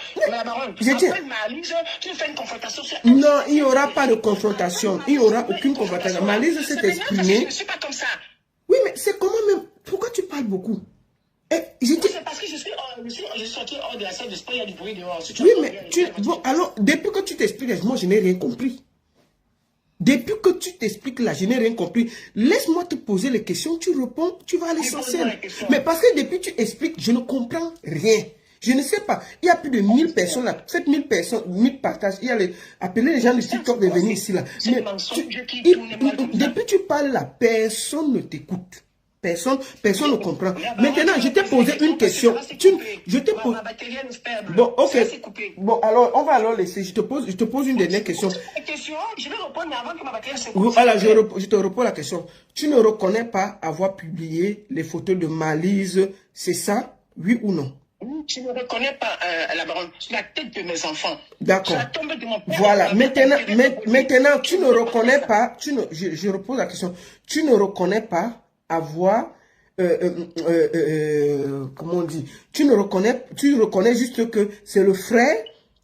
Non, il n'y aura pas de confrontation. Il n'y aura aucune confrontation. Maryse s'est exprimée. Je ne suis pas comme ça. Oui, mais c'est comment même... Pourquoi tu parles beaucoup? C'est parce que je suis sorti hors de la salle de sport, il y a du bruit dehors. Oui, mais bon, alors, depuis que tu t'expliques, moi, je n'ai rien compris. Depuis que tu t'expliques là, je n'ai rien compris. Laisse-moi te poser les questions, tu réponds, tu vas à l'essentiel. Mais parce que depuis que tu expliques, je ne comprends rien. Je ne sais pas. Il y a plus de 1000 personnes là, 7000 personnes, 1000 partages. Il y a appeler les gens de TikTok de venir ici là. Mais depuis que tu parles là, personne ne t'écoute. Personne ne comprend. Maintenant, je t'ai posé une question. Je t'ai posé... Bon, ok. Bon, alors, on va alors laisser. Je te pose une dernière question. Je vais répondre avant que ma batterie se coupe. Voilà, je te réponds la question. Tu ne reconnais pas avoir publié les photos de Maryse, c'est ça? Oui ou non? Je ne reconnais pas la baronne. C'est la tête de mes enfants. D'accord. Voilà. Maintenant, tu ne reconnais pas... Je repose la question. Tu ne reconnais pas avoir comment on dit, tu reconnais juste que c'est le frère,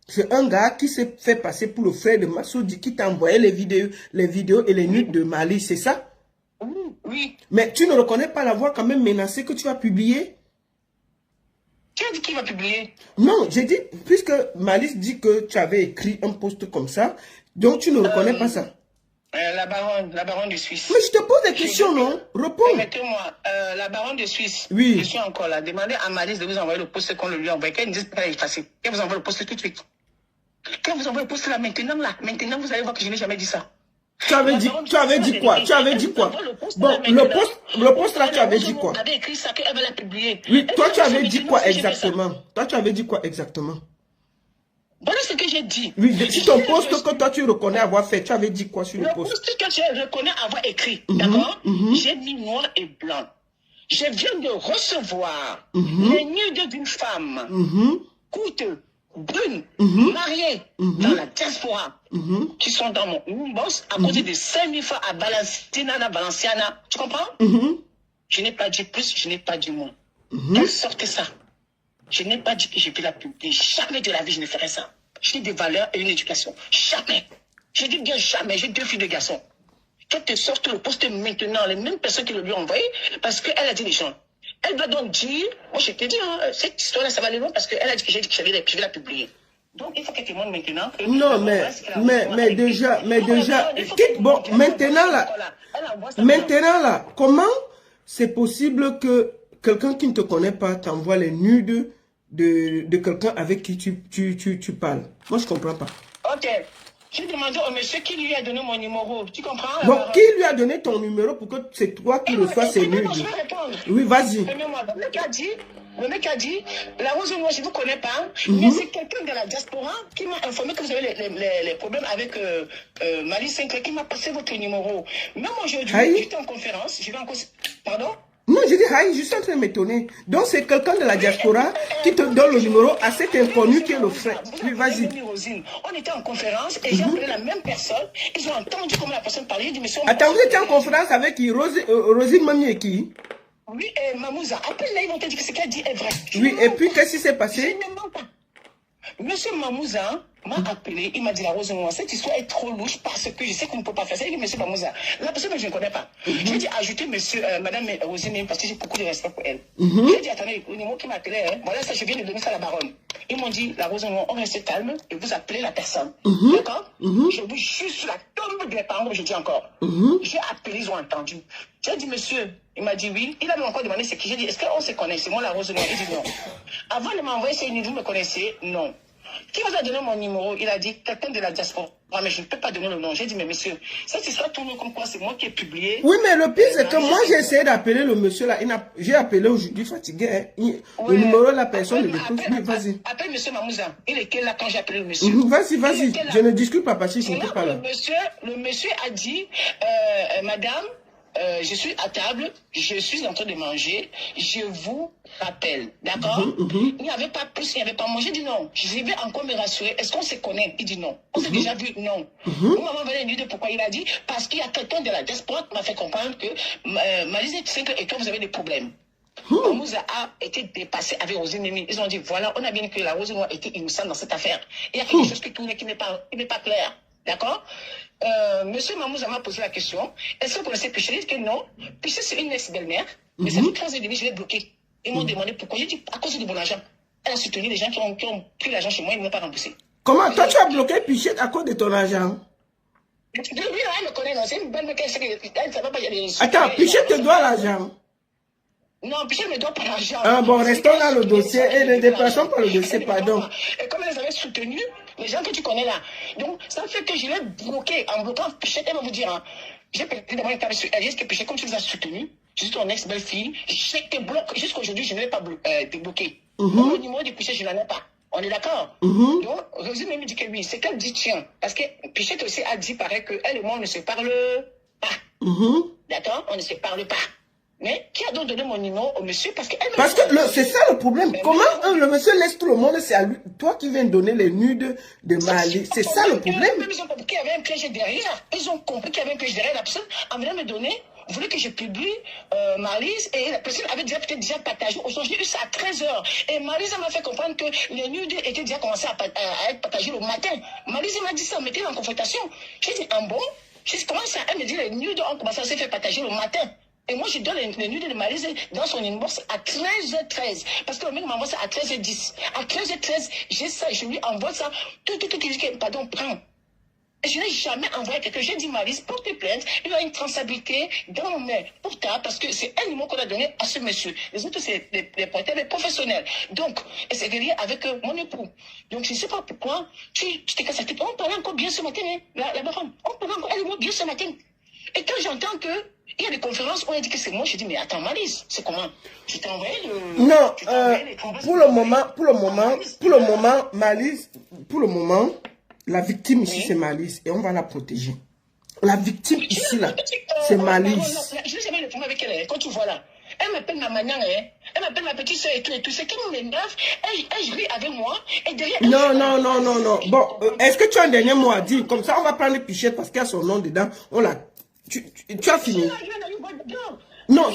c'est un gars qui s'est fait passer pour le frère de Massoudi, qui t'a envoyé les vidéos et les nudes de Mali, c'est ça? Oui. Mais tu ne reconnais pas l'avoir quand même menacé que tu vas publier? Qui a dit qu'il va publier? Non, j'ai dit, puisque Malice dit que tu avais écrit un post comme ça, donc tu ne reconnais pas ça. La baronne de Suisse. Mais je te pose des questions, non? Réponds. Permettez-moi, la baronne de Suisse. Oui. Je suis encore là. Demandez à Malice de vous envoyer le post qu'on lui a envoyé. Qu'elle ne dise pas effacer. Qu'elle vous envoie le post tout de suite. Qu'elle vous envoie le post là, maintenant, vous allez voir que je n'ai jamais dit ça. Tu avais dit quoi? Bon, le post là, tu avais dit quoi? Elle avait écrit ça, qu'elle va la publier. Oui, toi, tu avais dit quoi exactement? Voilà ce que j'ai dit. Oui, si ton post que toi tu reconnais avoir fait, tu avais dit quoi sur le post? Le post que je reconnais avoir écrit, d'accord? J'ai mis noir et blanc. Je viens de recevoir les nudes d'une femme, courte, brune, mariée dans la diaspora, qui sont dans mon inbox à cause de 5000 francs à Balenciana. Tu comprends? Je n'ai pas dit plus, je n'ai pas dit moins. Elle sortait ça. Je n'ai pas dit que je vais la publier. Jamais de la vie, je ne ferai ça. J'ai des valeurs et une éducation. Jamais. Je dis bien jamais. J'ai 2 filles de garçons. Qu'elle te sorte le poste maintenant, les mêmes personnes qui le lui ont envoyé, parce qu'elle a dit les gens. Elle va donc dire, moi je te dis, cette histoire-là, ça va aller loin parce qu'elle a dit que j'ai dit que je vais la publier. Donc il faut qu'elle témoigne maintenant. Non, mais déjà, bon, maintenant là, comment c'est possible que quelqu'un qui ne te connaît pas t'envoie les nudes de quelqu'un avec qui tu parles? Moi, je ne comprends pas. Ok. J'ai demandé au monsieur qui lui a donné mon numéro. Tu comprends? Bon, qui lui a donné ton numéro pour que c'est toi qui reçois ces nudes? Oui, vas-y. Le mec a dit, la Rose Noire, je ne vous connais pas, mais c'est quelqu'un de la diaspora qui m'a informé que vous avez les problèmes avec Malice Sinclair, qui m'a passé votre numéro. Même aujourd'hui, j'étais en conférence, je vais encore... Pardon? Non, je dis, je suis en train de m'étonner. Donc, c'est quelqu'un de la diaspora qui te donne le numéro à cet inconnu qui est le frère. Oui, vas-y. On était en conférence et j'ai appelé la même personne. Ils ont entendu comment la personne parlait. Dit, monsieur, attends, vous étiez en conférence avec qui? Rosine Mami et qui? Oui, et Mamouza. Appelle-la, ils vont te dire que ce qu'elle dit est vrai. Oui, et puis, qu'est-ce qui s'est passé? Je ne mens pas. Monsieur Mamouza m'a appelé, il m'a dit, la Rose Noire, cette histoire est trop louche parce que je sais qu'on ne peut pas faire ça. Il dit, monsieur Mamouza, la personne que je ne connais pas. J'ai dit, ajoutez madame Rosine parce que j'ai beaucoup de respect pour elle. J'ai dit, attendez, le numéro qui m'a appelé, voilà, ça, je viens de donner ça à la baronne. Ils m'ont dit, la Rose Noire, on reste calme et vous appelez la personne. D'accord? Je vous jure sur la tombe de mes parents, je dis encore. J'ai appelé, ils ont entendu. J'ai dit, monsieur, il m'a dit oui. Il a même encore demandé ce qui. J'ai dit, est-ce qu'on se connaît? C'est moi la Rose Noire. Il dit non. Avant de m'envoyer ces nudes, vous me connaissez? Non. Qui vous a donné mon numéro? Il a dit quelqu'un de la diaspora. Mais je ne peux pas donner le nom. J'ai dit, mais monsieur, cette histoire tourne comme quoi c'est moi qui ai publié. Oui, mais le pire, c'est que moi, j'ai essayé d'appeler le monsieur là. J'ai appelé aujourd'hui fatigué. Hein. Le numéro de la personne ne dépose. Oui, vas-y. Appelle monsieur Mamouza. Il était là quand j'ai appelé le monsieur. Vas-y. Je ne discute pas parce que je ne peux pas là. Le monsieur a dit, madame, je suis à table, je suis en train de manger, je vous rappelle, d'accord? Il n'y avait pas plus, il n'y avait pas mangé. J'ai dit non, je vais encore me rassurer. Est-ce qu'on se connaît? Il dit non. On s'est déjà vu? Non. Vous m'avez envoyé une idée pourquoi il a dit? Parce qu'il y a quelqu'un de la diaspora qui m'a fait comprendre que Malice Sinclair et toi, vous avez des problèmes. Mamouza a été dépassé avec Rosine Mimi. Ils ont dit voilà, on a bien que la Rose Noire était innocente dans cette affaire. Il y a quelque chose qui tourne qui n'est pas clair. D'accord? Monsieur Mamouza m'a posé la question. Est-ce que vous connaissez Pichet? J'ai dit que non. Pichet, c'est une ex-belle-mère. Mais ça fait 3 ans et demi, je l'ai bloqué. Ils m'ont demandé pourquoi. J'ai dit à cause de mon argent. Elle a soutenu les gens qui ont pris l'argent chez moi, ils ne m'ont pas remboursé. Comment? Toi, tu as bloqué Pichet à cause de ton argent? Lui, elle me connaît, non? C'est une bonne mec, elle ne savait pas y aller. Attends, Pichet te doit l'argent? Non, Pichet ne doit pas l'argent. Ah bon, restons dans le dossier et ne déplaçons pas le dossier, pardon. Et comme elle les avait soutenus, les gens que tu connais là. Donc, ça fait que je l'ai bloqué. En bloquant Pichet, elle va vous dire, hein, j'ai peut-être demandé elle dit que Pichet, comme tu les as soutenus, je suis ton ex-belle-fille, je te bloque. Jusqu'aujourd'hui, je ne vais pas te bloquer. Le numéro de Pichet, je n'en ai pas. On est d'accord? Donc, Rosine me dit que oui, c'est qu'elle dit tiens. Parce que Pichet aussi a dit, pareil, qu'elle et moi, on ne se parle pas. D'accord? On ne se parle pas. Mais qui a donc donné mon numéro au monsieur? Parce que c'est ça le problème. Comment le monsieur laisse tout le monde? C'est à lui. Toi qui viens donner les nudes de Mali. C'est ça le problème. Ils ont compris qu'il y avait un piège derrière. Ils ont compris qu'il y avait un piège derrière la personne. En venant me donner, voulait que je publie Marlise et la personne avait peut-être déjà partagé. Aujourd'hui, j'ai eu ça à 13h. Et Marlise m'a fait comprendre que les nudes étaient déjà commencés à être partagés le matin. Marlise m'a dit ça, on mettait en confrontation. J'ai dit, bon, j'ai dit, comment ça? Elle me dit, les nudes ont commencé à se faire partager le matin. Et moi, je donne les nudes de Marlise dans son inbox à 13h13. Parce que le mec m'envoie ça à 13h10. À 13h13, j'ai ça, je lui envoie ça. Tout, pardon, prends. Et je n'ai jamais envoyé quelqu'un. J'ai dit, Marlise, porte plainte. Il y a une traçabilité dans mes portables parce que c'est un numéro qu'on a donné à ce monsieur. Les autres, c'est les portables professionnels. Donc, et c'est relié avec mon époux. Donc, je ne sais pas pourquoi tu t'es cassé la tête. On parlait encore bien ce matin, hein, la femme. On parlait encore, elle et moi, bien ce matin. Et quand j'entends que il y a des conférences où on dit que c'est moi, je dis, mais attends, Marlise, c'est comment? Tu t'es envoyé le... Non, pour le moment, Marlise, pour le moment, la victime ici, c'est Marlise, et on va la protéger. La victime ici, là, c'est Marlise. Je n'ai jamais le problème avec elle, quand tu vois là. Elle m'appelle ma maman, hein. Elle m'appelle ma petite soeur et tout. C'est qu'elle m'énerve, elle rit avec moi, et derrière... Non. Bon, est-ce que tu as un dernier mot à dire? Comme ça, on va prendre les Pichette parce qu'il y a son nom dedans. On l'a... Tu as fini? Non,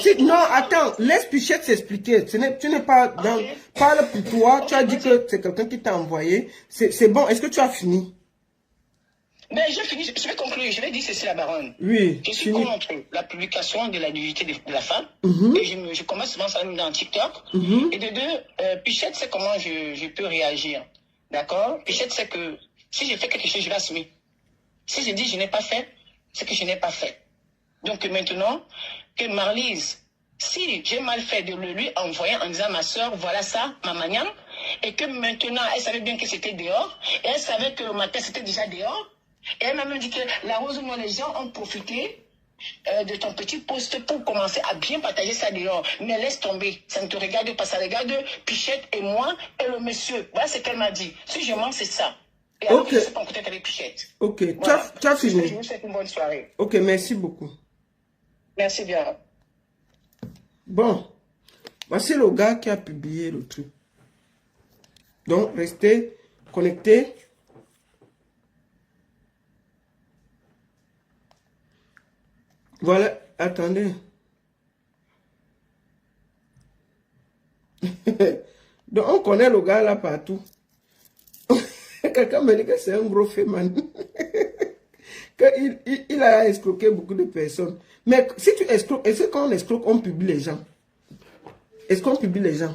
attends, laisse Pichette s'expliquer. Tu n'es pas dans... Parle pour toi, tu as dit que c'est quelqu'un qui t'a envoyé. C'est bon, est-ce que tu as fini? Mais j'ai fini, je vais conclure, je vais dire ceci la baronne. Oui. Je suis contre la publication de la nudité de la femme. Et je commence souvent ça dans TikTok. Et de deux, Pichette sait comment je peux réagir. D'accord? Pichette sait que si je fais quelque chose, je vais assumer. Si je dis je n'ai pas fait, c'est que je n'ai pas fait. Donc maintenant, que Marlise, si j'ai mal fait de le lui envoyer en disant ma soeur, voilà ça, ma manière, et que maintenant elle savait bien que c'était dehors, et elle savait que le matin c'était déjà dehors, et elle m'a même dit que la rose où les gens ont profité de ton petit post pour commencer à bien partager ça dehors. Mais laisse tomber, ça ne te regarde pas, ça regarde Pichette et moi et le monsieur. Voilà ce qu'elle m'a dit. Si je mens, c'est ça. Et alors, je sais pas peut-être avec Pichette. Ok, voilà. tu as fini. Je vous souhaite une bonne soirée. Ok, merci beaucoup. Merci bien. Bon, voici le gars qui a publié le truc. Donc, restez connectés. Voilà, attendez. Donc, on connaît le gars là partout. Quelqu'un me dit que c'est un gros féman. Il a escroqué beaucoup de personnes. Mais si tu escroques, est-ce que quand on escroque, on publie les gens? Est-ce qu'on publie les gens?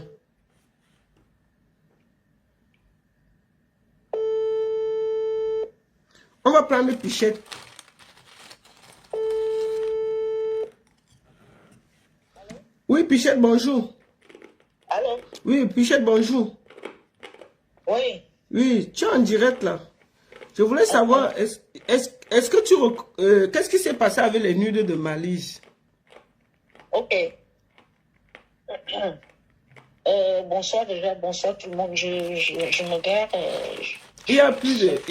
On va prendre Pichette. Oui, Pichette, bonjour. Allô? Oui, Pichette, bonjour. Oui. Oui, tu es en direct là. Je voulais savoir, est-ce que tu... qu'est-ce qui s'est passé avec les nudes de Marlise? Ok. Bonsoir déjà, bonsoir tout le monde. Je me garde. Il y a plus de...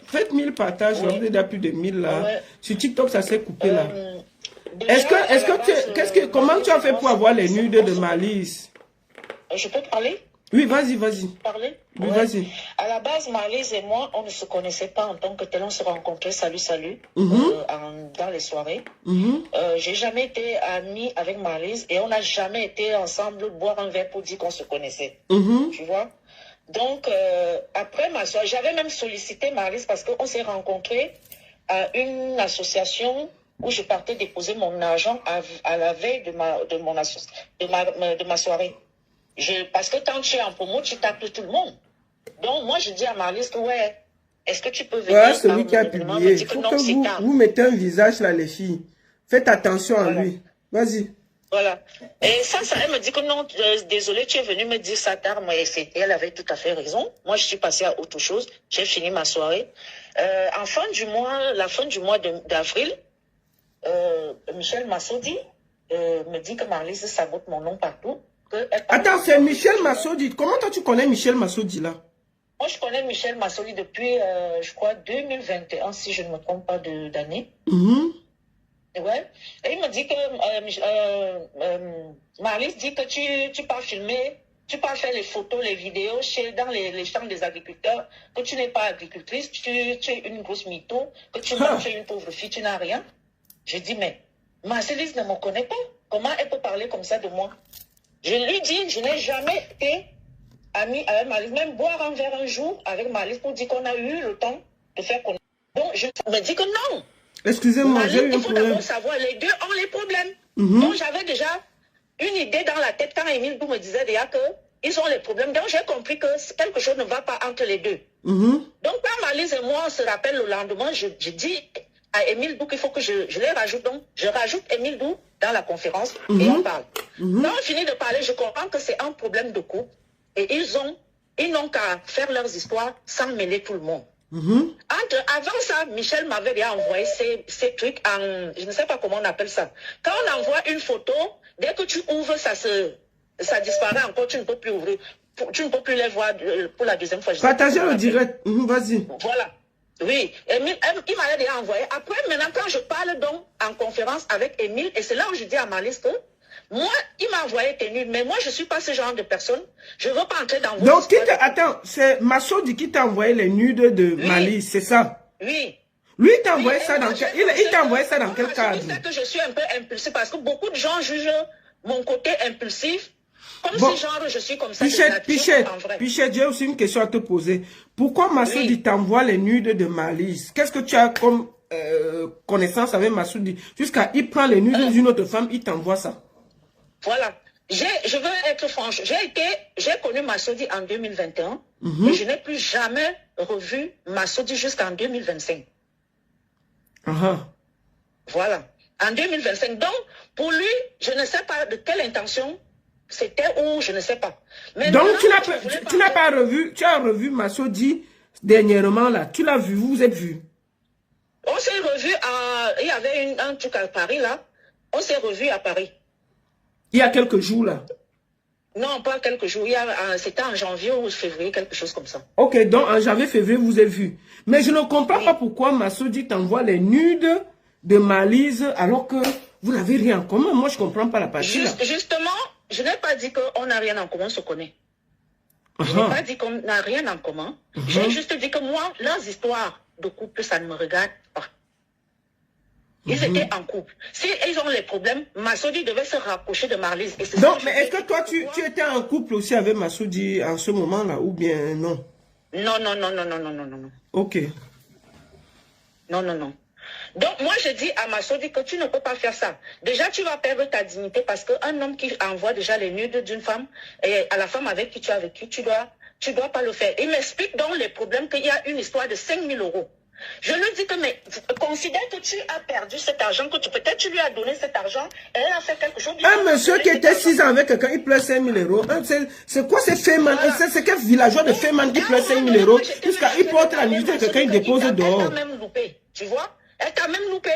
Faites 1000 partages, il y a plus de 1000 là. Ouais. Sur TikTok, ça s'est coupé là. Comment tu as fait pour avoir les nudes de Marlise? Je peux te parler? Oui, vas-y. Parler? Oui, vas-y. À la base, Marlise et moi, on ne se connaissait pas en tant que tel. On se rencontrait, salut, dans les soirées. J'ai jamais été amie avec Marlise et on n'a jamais été ensemble boire un verre pour dire qu'on se connaissait. Tu vois? Donc, après ma soirée, j'avais même sollicité Marlise parce qu'on s'est rencontrés à une association où je partais déposer mon argent à la veille de ma soirée. Parce que quand tu es en promo, tu tapes tout le monde. Donc, moi, je dis à Marlise que, ouais, est-ce que tu peux venir? Voilà celui qui a publié. Il faut que vous mettez un visage là, les filles. Faites attention à lui. Vas-y. Voilà. Et ça, elle me dit que non, désolé, tu es venu me dire ça tard. Moi, elle avait tout à fait raison. Moi, je suis passée à autre chose. J'ai fini ma soirée. La fin du mois d'avril, Michel Massoudi me dit que Marlise sabote mon nom partout. Attends, c'est Michel Massoudi. Comment toi tu connais Michel Massoudi là? Moi, je connais Michel Massoudi depuis, je crois, 2021, si je ne me trompe pas d'année. Ouais. Et il me dit que Marlise dit que tu pars filmer, tu pars faire les photos, les vidéos dans les champs des agriculteurs, que tu n'es pas agricultrice, tu es une grosse mytho, que tu es une pauvre fille, tu n'as rien. Je dis, mais Marcelis ne me connaît pas. Comment elle peut parler comme ça de moi? Je lui dis, je n'ai jamais été amie avec Marlise, même boire un verre un jour avec Marlise pour dire qu'on a eu le temps de faire connaître. Donc, je me dis que non. Excusez-moi, j'ai eu un il faut problème. d'abord savoir, les deux ont les problèmes. Donc, j'avais déjà une idée dans la tête quand Émile Dou me disait déjà qu'ils ont les problèmes. Donc, j'ai compris que quelque chose ne va pas entre les deux. Donc, quand Marlise et moi, on se rappelle le lendemain, je dis à Émile Dou qu'il faut que je les rajoute. Donc, je rajoute Émile Dou dans la conférence et on parle. Quand on finit de parler, je comprends que c'est un problème de couple et ils n'ont qu'à faire leurs histoires sans mêler tout le monde. Avant ça, Michel m'avait déjà envoyé ces trucs en... Je ne sais pas comment on appelle ça. Quand on envoie une photo, dès que tu ouvres, ça disparaît encore, tu ne peux plus ouvrir. Tu ne peux plus les voir pour la deuxième fois. Partagez le direct. Vas-y. Voilà. Oui. Émile, il m'avait déjà envoyé. Après, maintenant, quand je parle donc en conférence avec Émile, et c'est là où je dis à Marlise que moi, il m'a envoyé tes nudes, mais moi, je ne suis pas ce genre de personne. Je ne veux pas entrer dans vos... Donc, attends, c'est Masodi qui t'a envoyé les nudes de Marlise, c'est ça? Oui. Lui, il t'a envoyé ça dans quel... Il t'a envoyé ça dans quel cadre? Je sais que je suis un peu impulsif parce que beaucoup de gens jugent mon côté impulsif. Comme si genre je suis comme ça. Pichette, j'ai aussi une question à te poser. Pourquoi Masodi t'envoie les nudes de Marlise? Qu'est-ce que tu as comme connaissance avec Masodi? Jusqu'à il prend les nudes d'une autre femme, il t'envoie ça. Voilà. Je veux être franche. J'ai connu Masodi en 2021 et je n'ai plus jamais revu Masodi jusqu'en 2025. Voilà. En 2025. Donc, pour lui, je ne sais pas de quelle intention c'était ou je ne sais pas. Mais donc, tu n'as pas revu, tu as revu Masodi dernièrement là. Tu l'as vu, vous vous êtes vu. On s'est revu il y avait un truc à Paris là. On s'est revu à Paris. Il y a quelques jours là. Non, pas quelques jours. C'était en janvier ou février, quelque chose comme ça. Ok, donc en janvier, février, vous avez vu. Mais je ne comprends pas pourquoi Masodi t'envoie les nudes de Marlise alors que vous n'avez rien en commun. Moi, je ne comprends pas la partie là. Justement, je n'ai pas dit qu'on n'a rien en commun, on se connaît. Je n'ai pas dit qu'on n'a rien en commun. J'ai juste dit que moi, leurs histoires de couple, ça ne me regarde pas. Ils étaient en couple. Si ils ont les problèmes, Masodi devait se rapprocher de Marlise. Donc, mais est-ce que toi, tu étais en couple aussi avec Masodi en ce moment-là ou bien non? Non. Ok. Non. Donc, moi, je dis à Masodi que tu ne peux pas faire ça. Déjà, tu vas perdre ta dignité parce qu'un homme qui envoie déjà les nudes d'une femme, et à la femme avec qui tu as vécu, tu dois pas le faire. Il m'explique donc les problèmes qu'il y a une histoire de 5 000 €. Je lui dis que, mais considère que tu as perdu cet argent, que peut-être tu lui as donné cet argent, et elle a fait quelque chose. Un monsieur qui était 6 ans avec quelqu'un, il pleure 5 000 €. C'est quoi ces Feyman? C'est quel villageois de Feyman qui pleure 5 000 €? Jusqu'à il porte la nuit de quelqu'un, il dépose dehors. Elle t'a même loupé, tu vois? Elle t'a même loupé.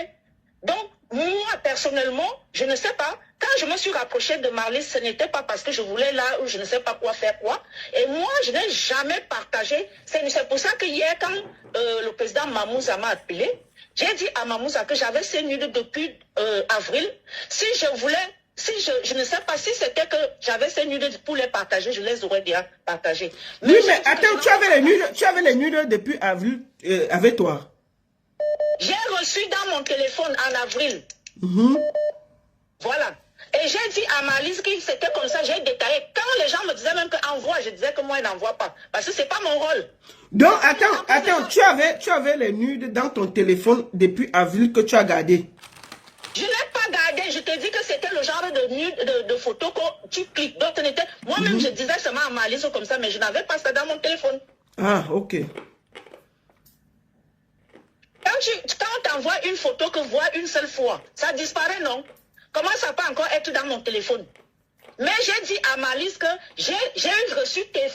Donc, moi, personnellement, je ne sais pas. Quand je me suis rapprochée de Marlise, ce n'était pas parce que je voulais là ou je ne sais pas quoi faire quoi. Et moi, je n'ai jamais partagé. C'est pour ça que hier, quand le président Mamouza m'a appelé, j'ai dit à Mamouza que j'avais ces nudes depuis avril. Si je voulais, je ne sais pas si c'était que j'avais ces nudes pour les partager, je les aurais déjà partagées. Oui, mais attends, tu avais les nudes depuis avril avec toi. J'ai reçu dans mon téléphone en avril. Voilà. Et j'ai dit à Marlise que c'était comme ça, j'ai détaillé. Quand les gens me disaient même qu'envoie, je disais que moi, je n'envoie pas. Parce que ce n'est pas mon rôle. Donc, attends, tu avais les nudes dans ton téléphone depuis avril que tu as gardé. Je n'ai pas gardé. Je te dis que c'était le genre de nudes, de photos que tu cliques. Donc, moi-même, je disais seulement à Marlise comme ça, mais je n'avais pas ça dans mon téléphone. Ah, ok. Quand on t'envoie une photo que voit une seule fois, ça disparaît, non? Comment ça peut encore être dans mon téléphone? Mais j'ai dit à Marlise que j'ai reçu tes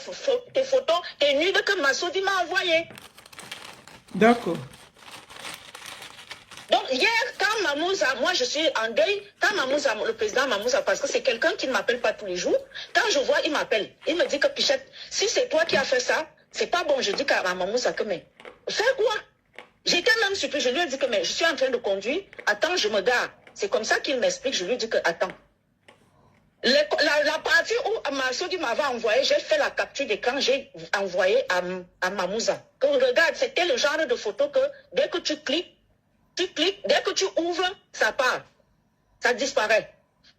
photos, tes nudes que Masodi m'a envoyées. D'accord. Donc hier, quand Mamouza, moi je suis en deuil, quand Mamouza, le président Mamouza, parce que c'est quelqu'un qui ne m'appelle pas tous les jours, quand je vois, il m'appelle. Il me dit que Pichette, si c'est toi qui as fait ça, c'est pas bon. Je dis à Mamouza que mais, fais quoi? J'étais même surpris, je lui ai dit que mais je suis en train de conduire, attends, je me gare. C'est comme ça qu'il m'explique, je lui dis que attends. La partie où Masodi m'avait envoyé, j'ai fait la capture d'écran, j'ai envoyé à Mamouza. Que regarde, c'était le genre de photo que dès que tu cliques, dès que tu ouvres, ça part. ça disparaît.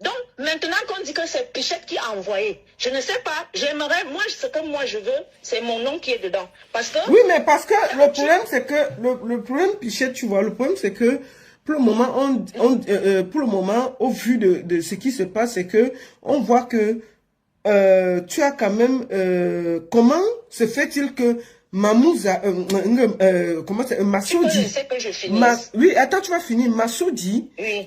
Donc, maintenant qu'on dit que c'est Pichette qui a envoyé, je ne sais pas, j'aimerais, moi, ce que moi je veux, c'est mon nom qui est dedans. Parce que... Oui, mais parce que le problème, c'est que, le problème, Pichette, tu vois, le problème, c'est que, pour le moment, au vu de ce qui se passe, c'est que, on voit que, tu as quand même, comment se fait-il que Mamouza, comment c'est, Massoudi. Je sais que je finisse. Oui, attends, tu vas finir. Massoudi, oui.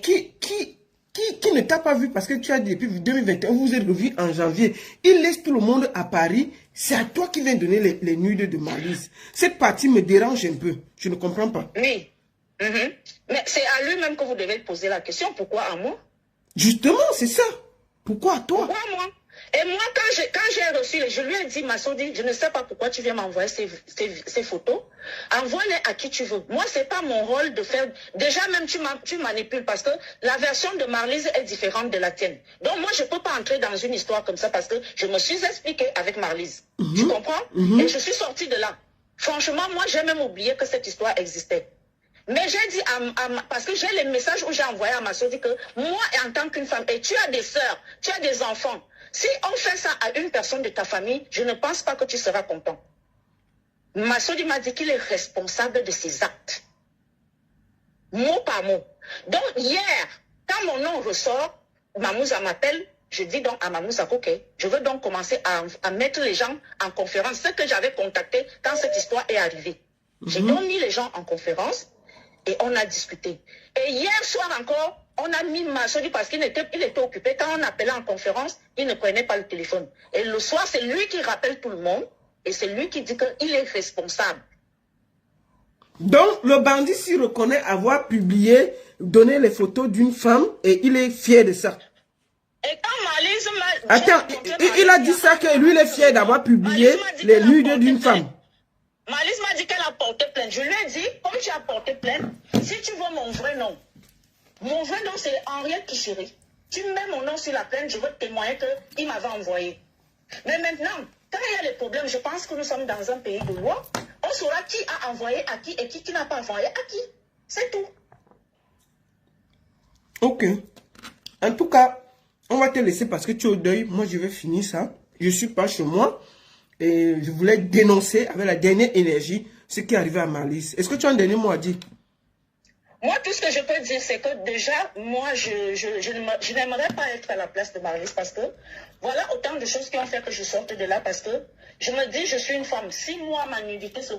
qui ne t'a pas vu parce que tu as dit depuis 2021, vous êtes revu en janvier. Il laisse tout le monde à Paris. C'est à toi qui viens donner les nudes de Marlise. Cette partie me dérange un peu. Je ne comprends pas. Oui. Mais c'est à lui-même que vous devez poser la question. Pourquoi à moi? Justement, c'est ça. Pourquoi à toi? Pourquoi moi? Et moi, quand j'ai reçu, je lui ai dit, Massoudi, je ne sais pas pourquoi tu viens m'envoyer ces photos. Envoie-les à qui tu veux. Moi, c'est pas mon rôle de faire... Déjà, même tu manipules parce que la version de Marlise est différente de la tienne. Donc, moi, je peux pas entrer dans une histoire comme ça parce que je me suis expliquée avec Marlise. Tu comprends? Et je suis sortie de là. Franchement, moi, j'ai même oublié que cette histoire existait. Mais j'ai dit, parce que j'ai les messages où j'ai envoyé à Massoudi que moi, en tant qu'une femme, et tu as des sœurs, tu as des enfants, si on fait ça à une personne de ta famille, je ne pense pas que tu seras content. Massoudi m'a dit qu'il est responsable de ses actes. Mot par mot. Donc, hier, quand mon nom ressort, Mamouza m'appelle, je dis donc à Mamouza, ok, je veux donc commencer à mettre les gens en conférence, ce que j'avais contacté quand cette histoire est arrivée. J'ai donc mis les gens en conférence et on a discuté. Et hier soir encore, on a mis Massoudi parce qu'il était occupé. Quand on appelait en conférence, il ne prenait pas le téléphone. Et le soir, c'est lui qui rappelle tout le monde et c'est lui qui dit qu'il est responsable. Donc, le bandit s'y reconnaît avoir publié, donné les photos d'une femme et il est fier de ça. Et quand Marlise m'a... Attends, il a dit ça que lui, il est fier d'avoir publié les nudes d'une femme. Marlise m'a dit qu'elle a porté plainte. Je lui ai dit, comme tu as porté plainte, si tu veux mon vrai nom c'est Henriette Kishiri. Tu mets mon nom sur la plainte, je veux te témoigner qu'il m'avait envoyé. Mais maintenant, quand il y a des problèmes, je pense que nous sommes dans un pays de loi, on saura qui a envoyé à qui et qui n'a pas envoyé à qui. C'est tout. Ok. En tout cas, on va te laisser parce que tu es au deuil. Moi, je vais finir ça. Je ne suis pas chez moi. Et je voulais dénoncer avec la dernière énergie ce qui est arrivé à Marlise. Est-ce que tu as un dernier mot à dire? Moi, tout ce que je peux dire, c'est que déjà, moi, je n'aimerais pas être à la place de Marlise parce que voilà autant de choses qui ont fait que je sorte de là parce que je me dis, je suis une femme. Si moi, ma nudité se